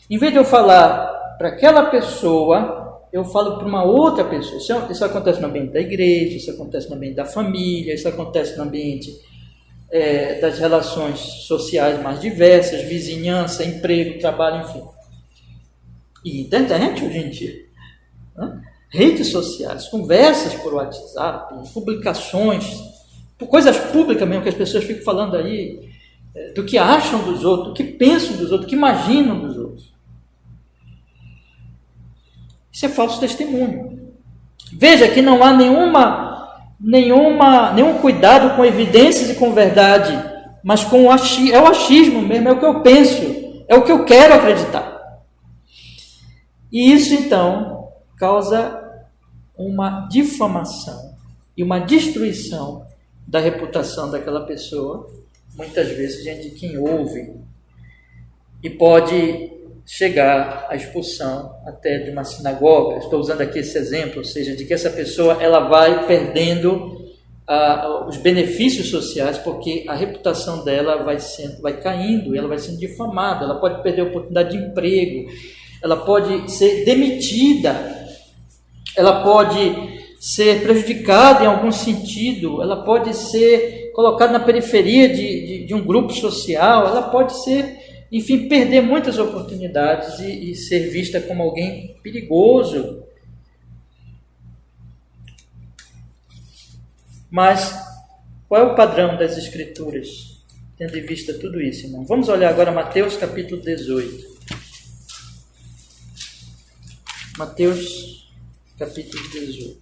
Em vez de eu falar para aquela pessoa, eu falo para uma outra pessoa. Isso acontece no ambiente da igreja, isso acontece no ambiente da família, isso acontece no ambiente das relações sociais mais diversas, vizinhança, emprego, trabalho, enfim. E internet hoje em dia, né? Redes sociais, conversas por WhatsApp, publicações, coisas públicas mesmo, que as pessoas ficam falando aí, do que acham dos outros, do que pensam dos outros, do que imaginam dos outros. Isso é falso testemunho. Veja que não há nenhum cuidado com evidências e com verdade, mas com o achismo mesmo, é o que eu penso, é o que eu quero acreditar. E isso então causa uma difamação e uma destruição da reputação daquela pessoa, muitas vezes diante de quem ouve, e pode chegar à expulsão até de uma sinagoga. Estou usando aqui esse exemplo, ou seja, de que essa pessoa ela vai perdendo os benefícios sociais, porque a reputação dela vai caindo, ela vai sendo difamada, ela pode perder a oportunidade de emprego, ela pode ser demitida, ela pode ser prejudicada em algum sentido, ela pode ser colocada na periferia de um grupo social, ela pode ser, enfim, perder muitas oportunidades e ser vista como alguém perigoso. Mas qual é o padrão das Escrituras, tendo em vista tudo isso, irmão? Vamos olhar agora Mateus capítulo 18. Mateus capítulo 18.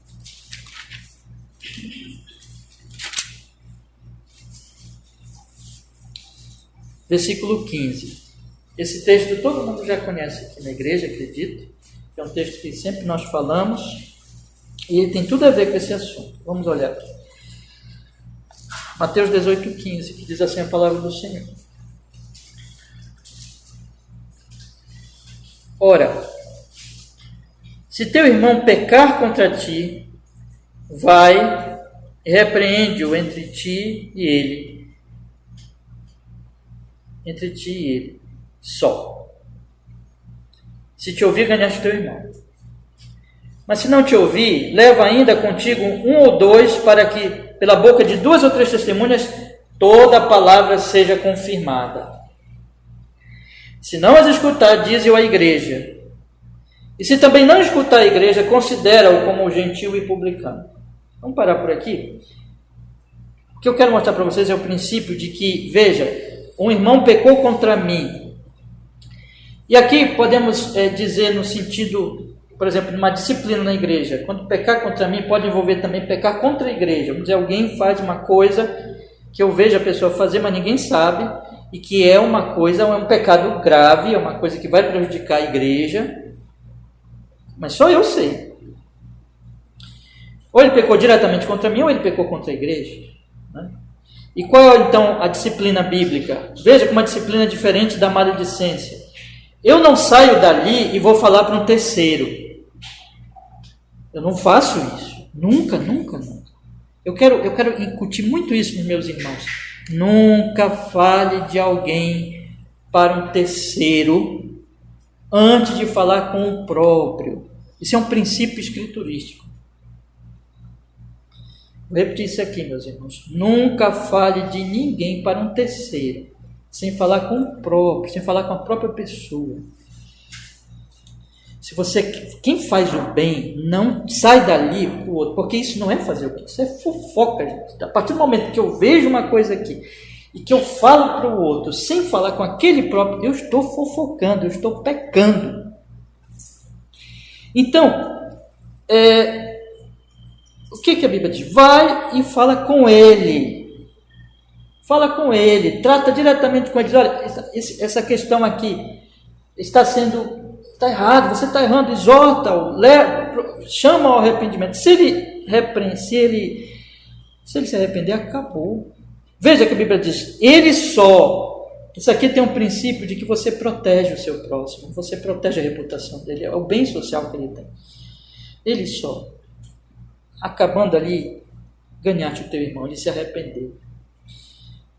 Versículo 15. Esse texto todo mundo já conhece aqui na igreja, acredito. É um texto que sempre nós falamos e ele tem tudo a ver com esse assunto. Vamos olhar aqui. Mateus 18, 15, que diz assim a palavra do Senhor. Ora, se teu irmão pecar contra ti, vai e repreende-o entre ti e ele. Entre ti e ele, só. Se te ouvir, ganhaste teu irmão. Mas se não te ouvir, leva ainda contigo um ou dois, para que, pela boca de 2 ou 3 testemunhas, toda a palavra seja confirmada. Se não as escutar, dize-o à igreja. E se também não escutar a igreja, considera-o como gentil e publicano. Vamos parar por aqui? O que eu quero mostrar para vocês é o princípio de que, veja, um irmão pecou contra mim. E aqui podemos dizer no sentido, por exemplo, numa disciplina na igreja, quando pecar contra mim pode envolver também pecar contra a igreja. Vamos dizer, alguém faz uma coisa que eu vejo a pessoa fazer, mas ninguém sabe, e que é uma coisa, é um pecado grave, é uma coisa que vai prejudicar a igreja, mas só eu sei. Ou ele pecou diretamente contra mim, ou ele pecou contra a igreja, né? E qual é então a disciplina bíblica? Veja como uma disciplina é diferente da maledicência. Eu não saio dali e vou falar para um terceiro. Eu não faço isso. Nunca, nunca, nunca. Eu quero incutir muito isso nos meus irmãos. Nunca fale de alguém para um terceiro antes de falar com o próprio. Isso é um princípio escriturístico. Vou repetir isso aqui, meus irmãos. Nunca fale de ninguém para um terceiro, sem falar com o próprio, sem falar com a própria pessoa. Quem faz o bem, não sai dali para o outro, porque isso não é fazer o bem, isso é fofoca, gente. A partir do momento que eu vejo uma coisa aqui e que eu falo para o outro, sem falar com aquele próprio, eu estou fofocando, eu estou pecando. Então, o que a Bíblia diz? Vai e fala com ele. Fala com ele, trata diretamente com ele. Diz, olha, essa questão aqui está errado, você está errando, exorta-o, chama ao arrependimento. Se ele se arrepender, acabou. Veja que a Bíblia diz, isso aqui tem um princípio de que você protege o seu próximo, você protege a reputação dele, é o bem social que ele tem. Ele só, acabando ali, ganhaste o teu irmão, ele se arrependeu.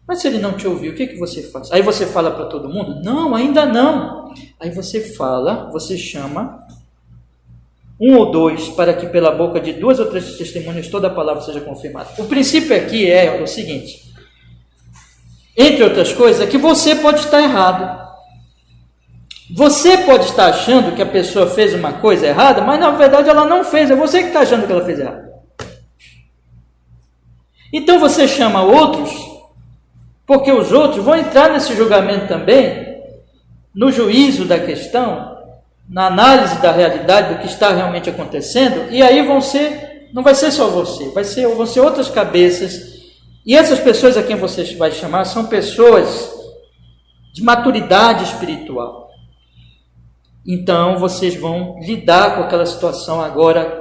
Mas se ele não te ouvir, o que você faz? Aí você fala para todo mundo? Não, ainda não. Aí você chama um ou dois, para que pela boca de 2 ou 3 testemunhas toda a palavra seja confirmada. O princípio aqui é o seguinte, entre outras coisas, é que você pode estar errado. Você pode estar achando que a pessoa fez uma coisa errada, mas na verdade ela não fez, é você que está achando que ela fez errado. Então você chama outros, porque os outros vão entrar nesse julgamento também, no juízo da questão, na análise da realidade, do que está realmente acontecendo, e aí não vai ser só você, vão ser outras cabeças, e essas pessoas a quem você vai chamar são pessoas de maturidade espiritual. Então vocês vão lidar com aquela situação agora,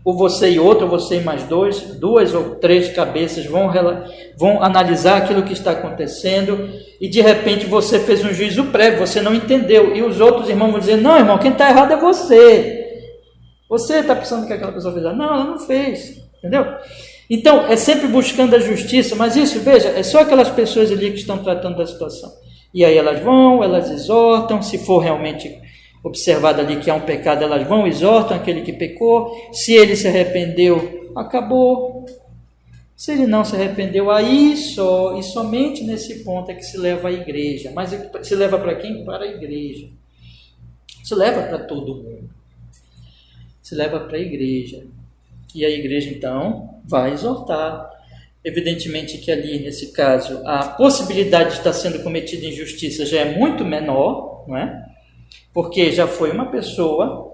ou você e outro, ou você e mais 2 ou 3 cabeças vão analisar aquilo que está acontecendo, e de repente você fez um juízo prévio, você não entendeu, e os outros irmãos vão dizer, não irmão, quem está errado é você está pensando que aquela pessoa fez errado. Não, ela não fez, entendeu? Então é sempre buscando a justiça, mas isso, veja, é só aquelas pessoas ali que estão tratando da situação, e aí elas exortam, se for realmente observado ali que há um pecado, elas vão, exortam aquele que pecou. Se ele se arrependeu, acabou. Se ele não se arrependeu, aí só, e somente nesse ponto é que se leva à igreja. Mas se leva para quem? Para a igreja. Se leva para todo mundo. Se leva para a igreja. E a igreja, então, vai exortar. Evidentemente que ali, nesse caso, a possibilidade de estar sendo cometida injustiça já é muito menor, não é? Porque já foi uma pessoa,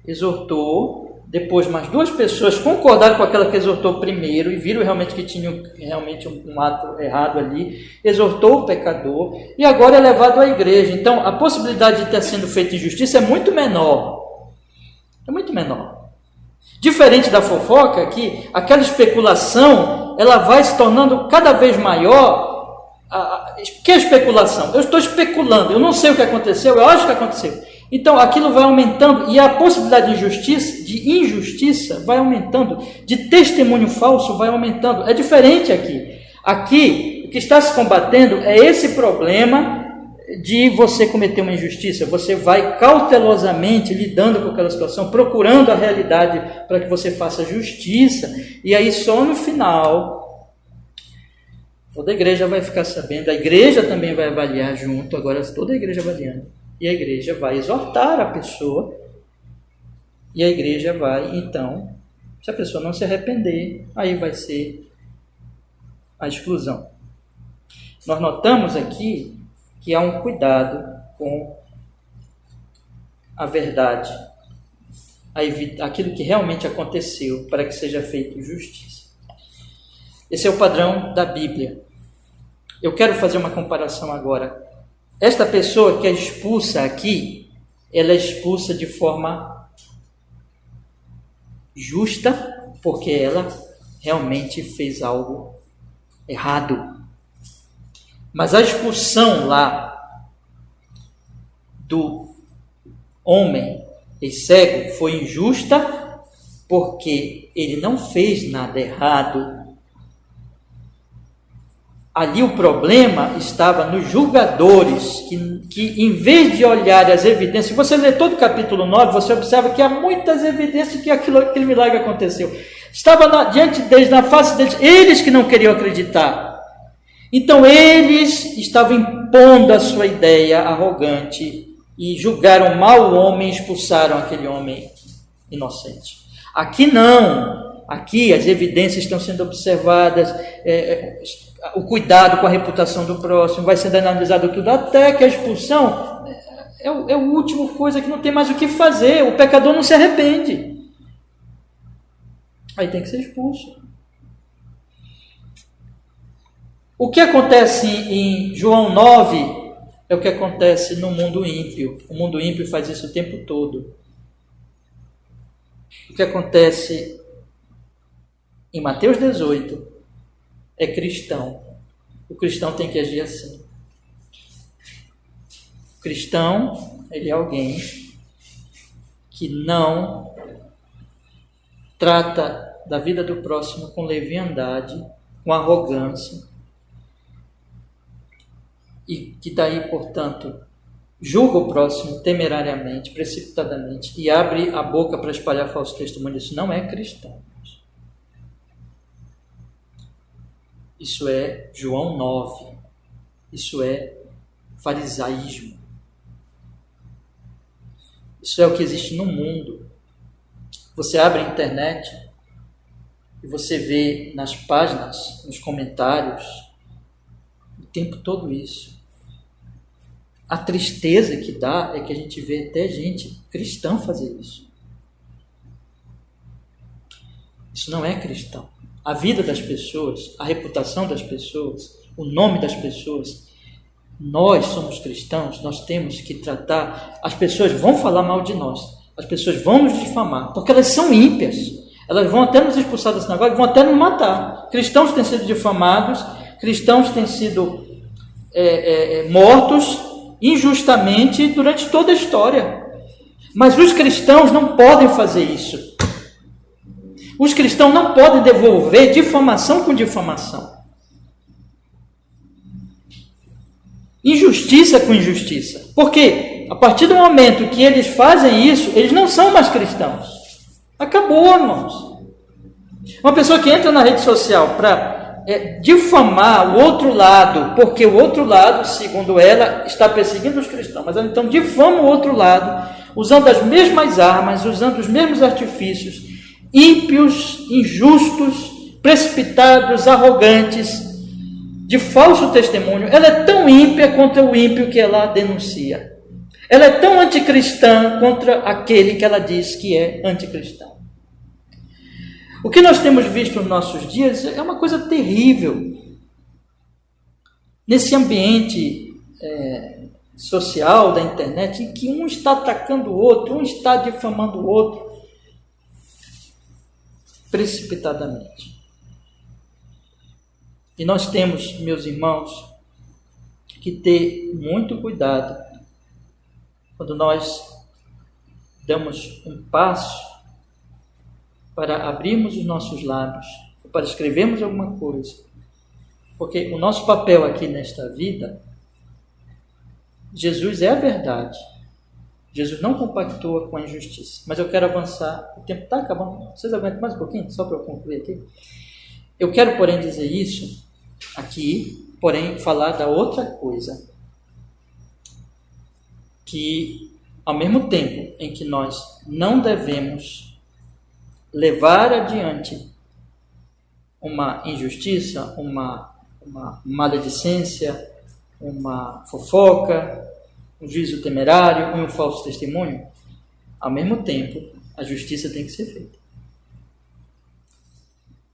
exortou, depois mais 2 pessoas concordaram com aquela que exortou primeiro e viram realmente que tinha realmente um ato errado ali, exortou o pecador e agora é levado à igreja. Então, a possibilidade de estar sendo feita injustiça é muito menor. É muito menor. Diferente da fofoca, que aquela especulação, ela vai se tornando cada vez maior. Que é especulação? Eu estou especulando, eu não sei o que aconteceu, eu acho que aconteceu. Então aquilo vai aumentando e a possibilidade de injustiça vai aumentando, de testemunho falso vai aumentando. É diferente aqui. Aqui, o que está se combatendo é esse problema de você cometer uma injustiça. Você vai cautelosamente lidando com aquela situação, procurando a realidade para que você faça justiça, e aí só no final toda a igreja vai ficar sabendo, a igreja também vai avaliar junto, agora toda a igreja avaliando, e a igreja vai exortar a pessoa, e a igreja vai, então, se a pessoa não se arrepender, aí vai ser a exclusão. Nós notamos aqui que há um cuidado com a verdade, aquilo que realmente aconteceu, para que seja feita justiça. Esse é o padrão da Bíblia. Eu quero fazer uma comparação agora. Esta pessoa que é expulsa aqui, ela é expulsa de forma justa, porque ela realmente fez algo errado. Mas a expulsão lá do homem e cego foi injusta, porque ele não fez nada errado. Ali o problema estava nos julgadores, que em vez de olhar as evidências, se você lê todo o capítulo 9, você observa que há muitas evidências que aquele milagre aconteceu. Estava diante deles, na face deles, eles que não queriam acreditar. Então eles estavam impondo a sua ideia arrogante e julgaram mal o homem e expulsaram aquele homem inocente. Aqui não. Aqui as evidências estão sendo observadas, o cuidado com a reputação do próximo, vai sendo analisado tudo, até que a expulsão é a última coisa que não tem mais o que fazer. O pecador não se arrepende. Aí tem que ser expulso. O que acontece em João 9 é o que acontece no mundo ímpio. O mundo ímpio faz isso o tempo todo. O que acontece em Mateus 18 é cristão. O cristão tem que agir assim. O cristão, ele é alguém que não trata da vida do próximo com leviandade, com arrogância, e que daí, portanto, julga o próximo temerariamente, precipitadamente, e abre a boca para espalhar falso testemunho. Isso não é cristão. Isso é João 9. Isso é farisaísmo. Isso é o que existe no mundo. Você abre a internet e você vê nas páginas, nos comentários, o tempo todo isso. A tristeza que dá é que a gente vê até gente cristã fazer isso. Isso não é cristão. A vida das pessoas, a reputação das pessoas, o nome das pessoas. Nós somos cristãos, nós temos que tratar. As pessoas vão falar mal de nós, as pessoas vão nos difamar, porque elas são ímpias. Elas vão até nos expulsar da sinagoga, vão até nos matar. Cristãos têm sido difamados, cristãos têm sido mortos injustamente durante toda a história. Mas os cristãos não podem fazer isso. Os cristãos não podem devolver difamação com difamação. Injustiça com injustiça. Por quê? A partir do momento que eles fazem isso, eles não são mais cristãos. Acabou, irmãos. Uma pessoa que entra na rede social para difamar o outro lado, porque o outro lado, segundo ela, está perseguindo os cristãos, mas ela então difama o outro lado, usando as mesmas armas, usando os mesmos artifícios, ímpios, injustos, precipitados, arrogantes, de falso testemunho. Ela é tão ímpia contra o ímpio que ela denuncia. Ela é tão anticristã contra aquele que ela diz que é anticristão. O que nós temos visto nos nossos dias é uma coisa terrível. Nesse ambiente social da internet, em que um está atacando o outro, um está difamando o outro, precipitadamente. E nós temos, meus irmãos, que ter muito cuidado quando nós damos um passo para abrirmos os nossos lábios, para escrevermos alguma coisa. Porque o nosso papel aqui nesta vida, Jesus é a verdade. Jesus não compactua com a injustiça. Mas eu quero avançar. O tempo está acabando. Vocês aguentam mais um pouquinho? Só para eu concluir aqui. Eu quero, porém, dizer isso aqui, porém, falar da outra coisa. Que, ao mesmo tempo em que nós não devemos levar adiante uma injustiça, uma maledicência, uma fofoca, um juízo temerário e um falso testemunho, Ao mesmo tempo, a justiça tem que ser feita.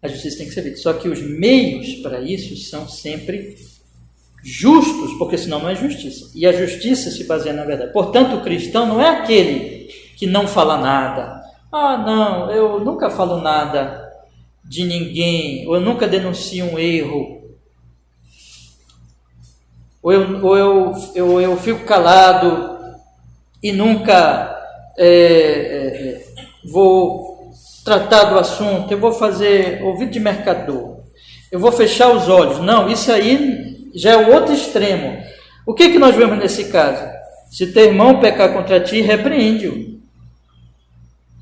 A justiça tem que ser feita. Só que os meios para isso são sempre justos, porque senão não é justiça. E a justiça se baseia na verdade. Portanto, o cristão não é aquele que não fala nada. Ah, não, eu nunca falo nada de ninguém, ou eu nunca denuncio um erro, ou eu fico calado e nunca vou tratar do assunto, eu vou fazer ouvido de mercador, eu vou fechar os olhos. Não, isso aí já é o outro extremo. O que nós vemos nesse caso? Se teu irmão pecar contra ti, repreende-o.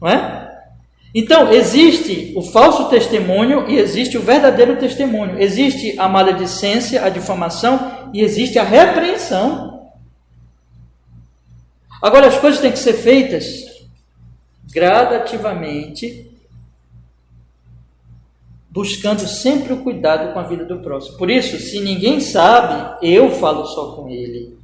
Não é? Então, existe o falso testemunho e existe o verdadeiro testemunho. Existe a maledicência, a difamação e existe a repreensão. Agora, as coisas têm que ser feitas gradativamente, buscando sempre o cuidado com a vida do próximo. Por isso, se ninguém sabe, eu falo só com ele.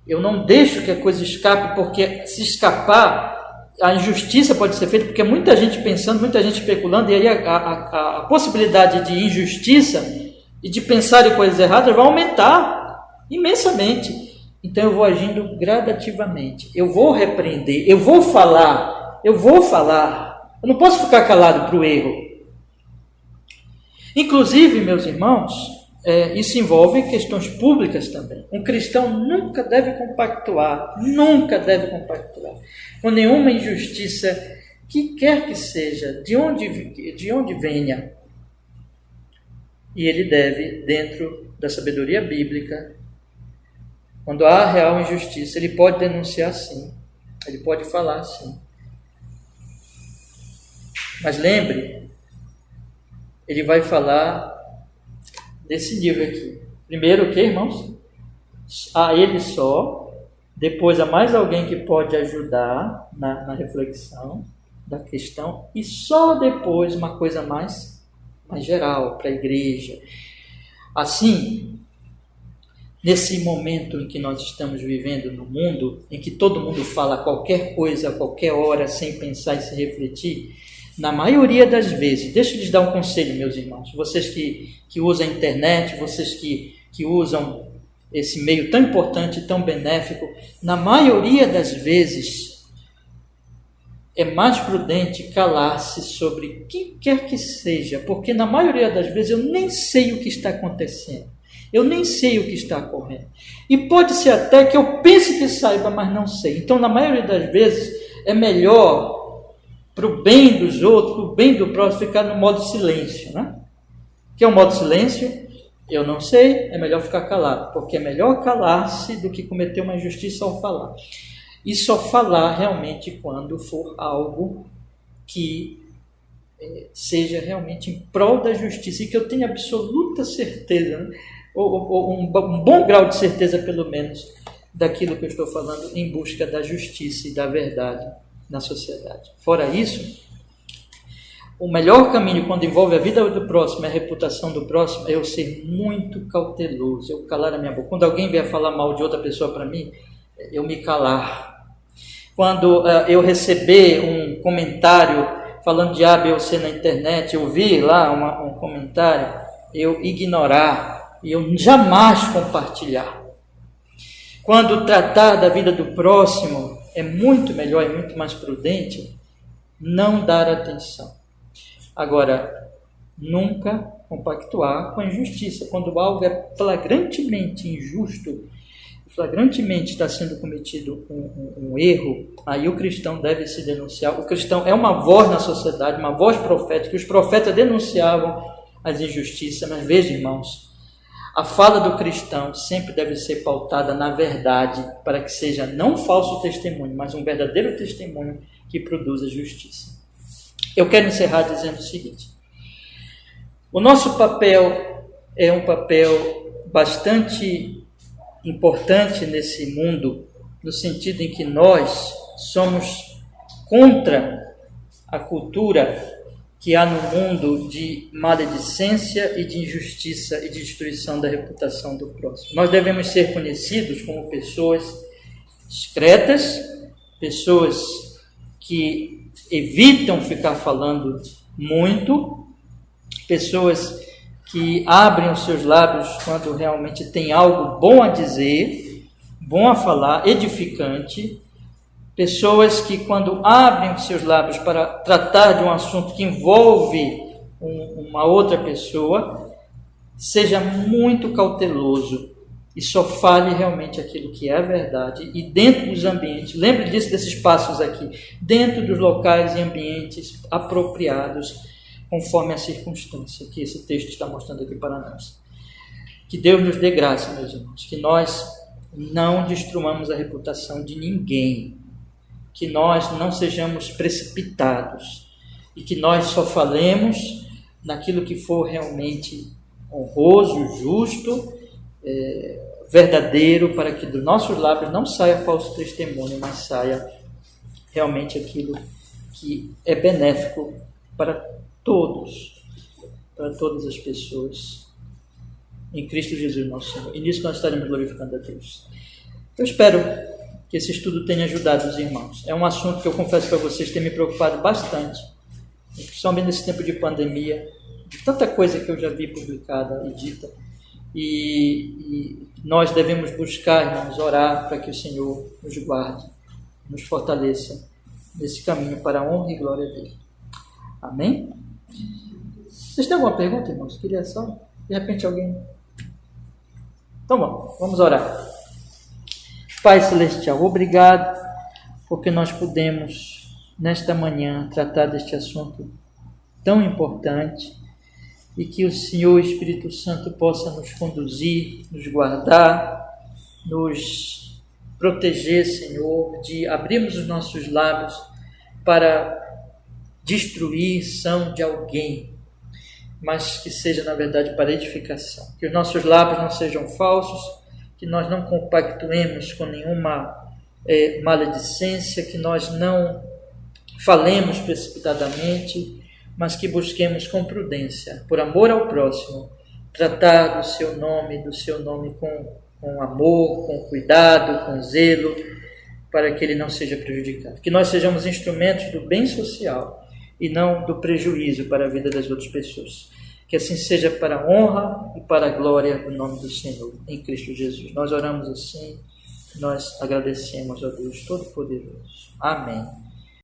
Eu não deixo que a coisa escape, porque se escapar, a injustiça pode ser feita, porque muita gente pensando, muita gente especulando, e aí a possibilidade de injustiça e de pensar em coisas erradas vai aumentar imensamente. Então eu vou agindo gradativamente, eu vou repreender, eu vou falar, eu não posso ficar calado para o erro. Inclusive, meus irmãos, isso envolve questões públicas também. Um cristão nunca deve compactuar com nenhuma injustiça, que quer que seja, de onde venha. E ele deve, dentro da sabedoria bíblica, quando há real injustiça, ele pode denunciar sim, ele pode falar sim. Mas lembre, ele vai falar desse nível aqui. Primeiro o que, irmãos? A ele só, depois a mais alguém que pode ajudar na reflexão da questão, e só depois uma coisa mais geral, para a igreja. Assim, nesse momento em que nós estamos vivendo no mundo, em que todo mundo fala qualquer coisa a qualquer hora, sem pensar e se refletir, na maioria das vezes, deixa eu lhes dar um conselho, meus irmãos, vocês que usam a internet, vocês que usam esse meio tão importante, tão benéfico, na maioria das vezes é mais prudente calar-se sobre quem quer que seja, porque na maioria das vezes eu nem sei o que está acontecendo, eu nem sei o que está ocorrendo, e pode ser até que eu pense que saiba, mas não sei. Então, na maioria das vezes, é melhor, para o bem dos outros, para o bem do próximo, ficar no modo silêncio, né? Que é o modo silêncio? Eu não sei, é melhor ficar calado, porque é melhor calar-se do que cometer uma injustiça ao falar. E só falar realmente quando for algo que seja realmente em prol da justiça, e que eu tenha absoluta certeza, né? ou um bom grau de certeza, pelo menos, daquilo que eu estou falando, em busca da justiça e da verdade na sociedade. Fora isso, o melhor caminho quando envolve a vida do próximo, a reputação do próximo, é eu ser muito cauteloso, eu calar a minha boca. Quando alguém vier falar mal de outra pessoa para mim, eu me calar. Quando eu receber um comentário falando de A, B ou C na internet, eu vi lá um comentário, eu ignorar, e eu jamais compartilhar. Quando tratar da vida do próximo, é muito melhor, é muito mais prudente não dar atenção. Agora, nunca compactuar com a injustiça. Quando algo é flagrantemente injusto, flagrantemente está sendo cometido um erro, aí o cristão deve se denunciar. O cristão é uma voz na sociedade, uma voz profética. Os profetas denunciavam as injustiças, mas veja, irmãos, a fala do cristão sempre deve ser pautada na verdade, para que seja não um falso testemunho, mas um verdadeiro testemunho que produza justiça. Eu quero encerrar dizendo o seguinte: o nosso papel é um papel bastante importante nesse mundo, no sentido em que nós somos contra a cultura que há no mundo de maledicência e de injustiça e de destruição da reputação do próximo. Nós devemos ser conhecidos como pessoas discretas, pessoas que evitam ficar falando muito, pessoas que abrem os seus lábios quando realmente tem algo bom a dizer, bom a falar, edificante, pessoas que quando abrem os seus lábios para tratar de um assunto que envolve uma outra pessoa, seja muito cauteloso e só fale realmente aquilo que é verdade. E dentro dos ambientes, lembre disso, desses passos aqui, dentro dos locais e ambientes apropriados, conforme a circunstância que esse texto está mostrando aqui para nós. Que Deus nos dê graça, meus irmãos, que nós não destruamos a reputação de ninguém, que nós não sejamos precipitados e que nós só falemos naquilo que for realmente honroso, justo, verdadeiro, para que dos nossos lábios não saia falso testemunho, mas saia realmente aquilo que é benéfico para todos, para todas as pessoas, em Cristo Jesus nosso Senhor. E nisso nós estaremos glorificando a Deus. Eu espero que esse estudo tenha ajudado os irmãos. É um assunto que eu confesso para vocês tem me preocupado bastante, principalmente nesse tempo de pandemia, de tanta coisa que eu já vi publicada e dita, e nós devemos buscar, irmãos, orar para que o Senhor nos guarde, nos fortaleça nesse caminho para a honra e glória dele. Amém? Vocês têm alguma pergunta, irmãos? Queria só, de repente, alguém... Então, bom, vamos orar. Pai Celestial, obrigado porque nós pudemos, nesta manhã, tratar deste assunto tão importante e que o Senhor Espírito Santo possa nos conduzir, nos guardar, nos proteger, Senhor, de abrirmos os nossos lábios para destruição de alguém, mas que seja, na verdade, para edificação. Que os nossos lábios não sejam falsos, que nós não compactuemos com nenhuma maledicência, que nós não falemos precipitadamente, mas que busquemos com prudência, por amor ao próximo, tratar do seu nome com amor, com cuidado, com zelo, para que ele não seja prejudicado. Que nós sejamos instrumentos do bem social e não do prejuízo para a vida das outras pessoas. Que assim seja para a honra e para a glória do nome do Senhor, em Cristo Jesus. Nós oramos assim, nós agradecemos a Deus Todo-Poderoso. Amém.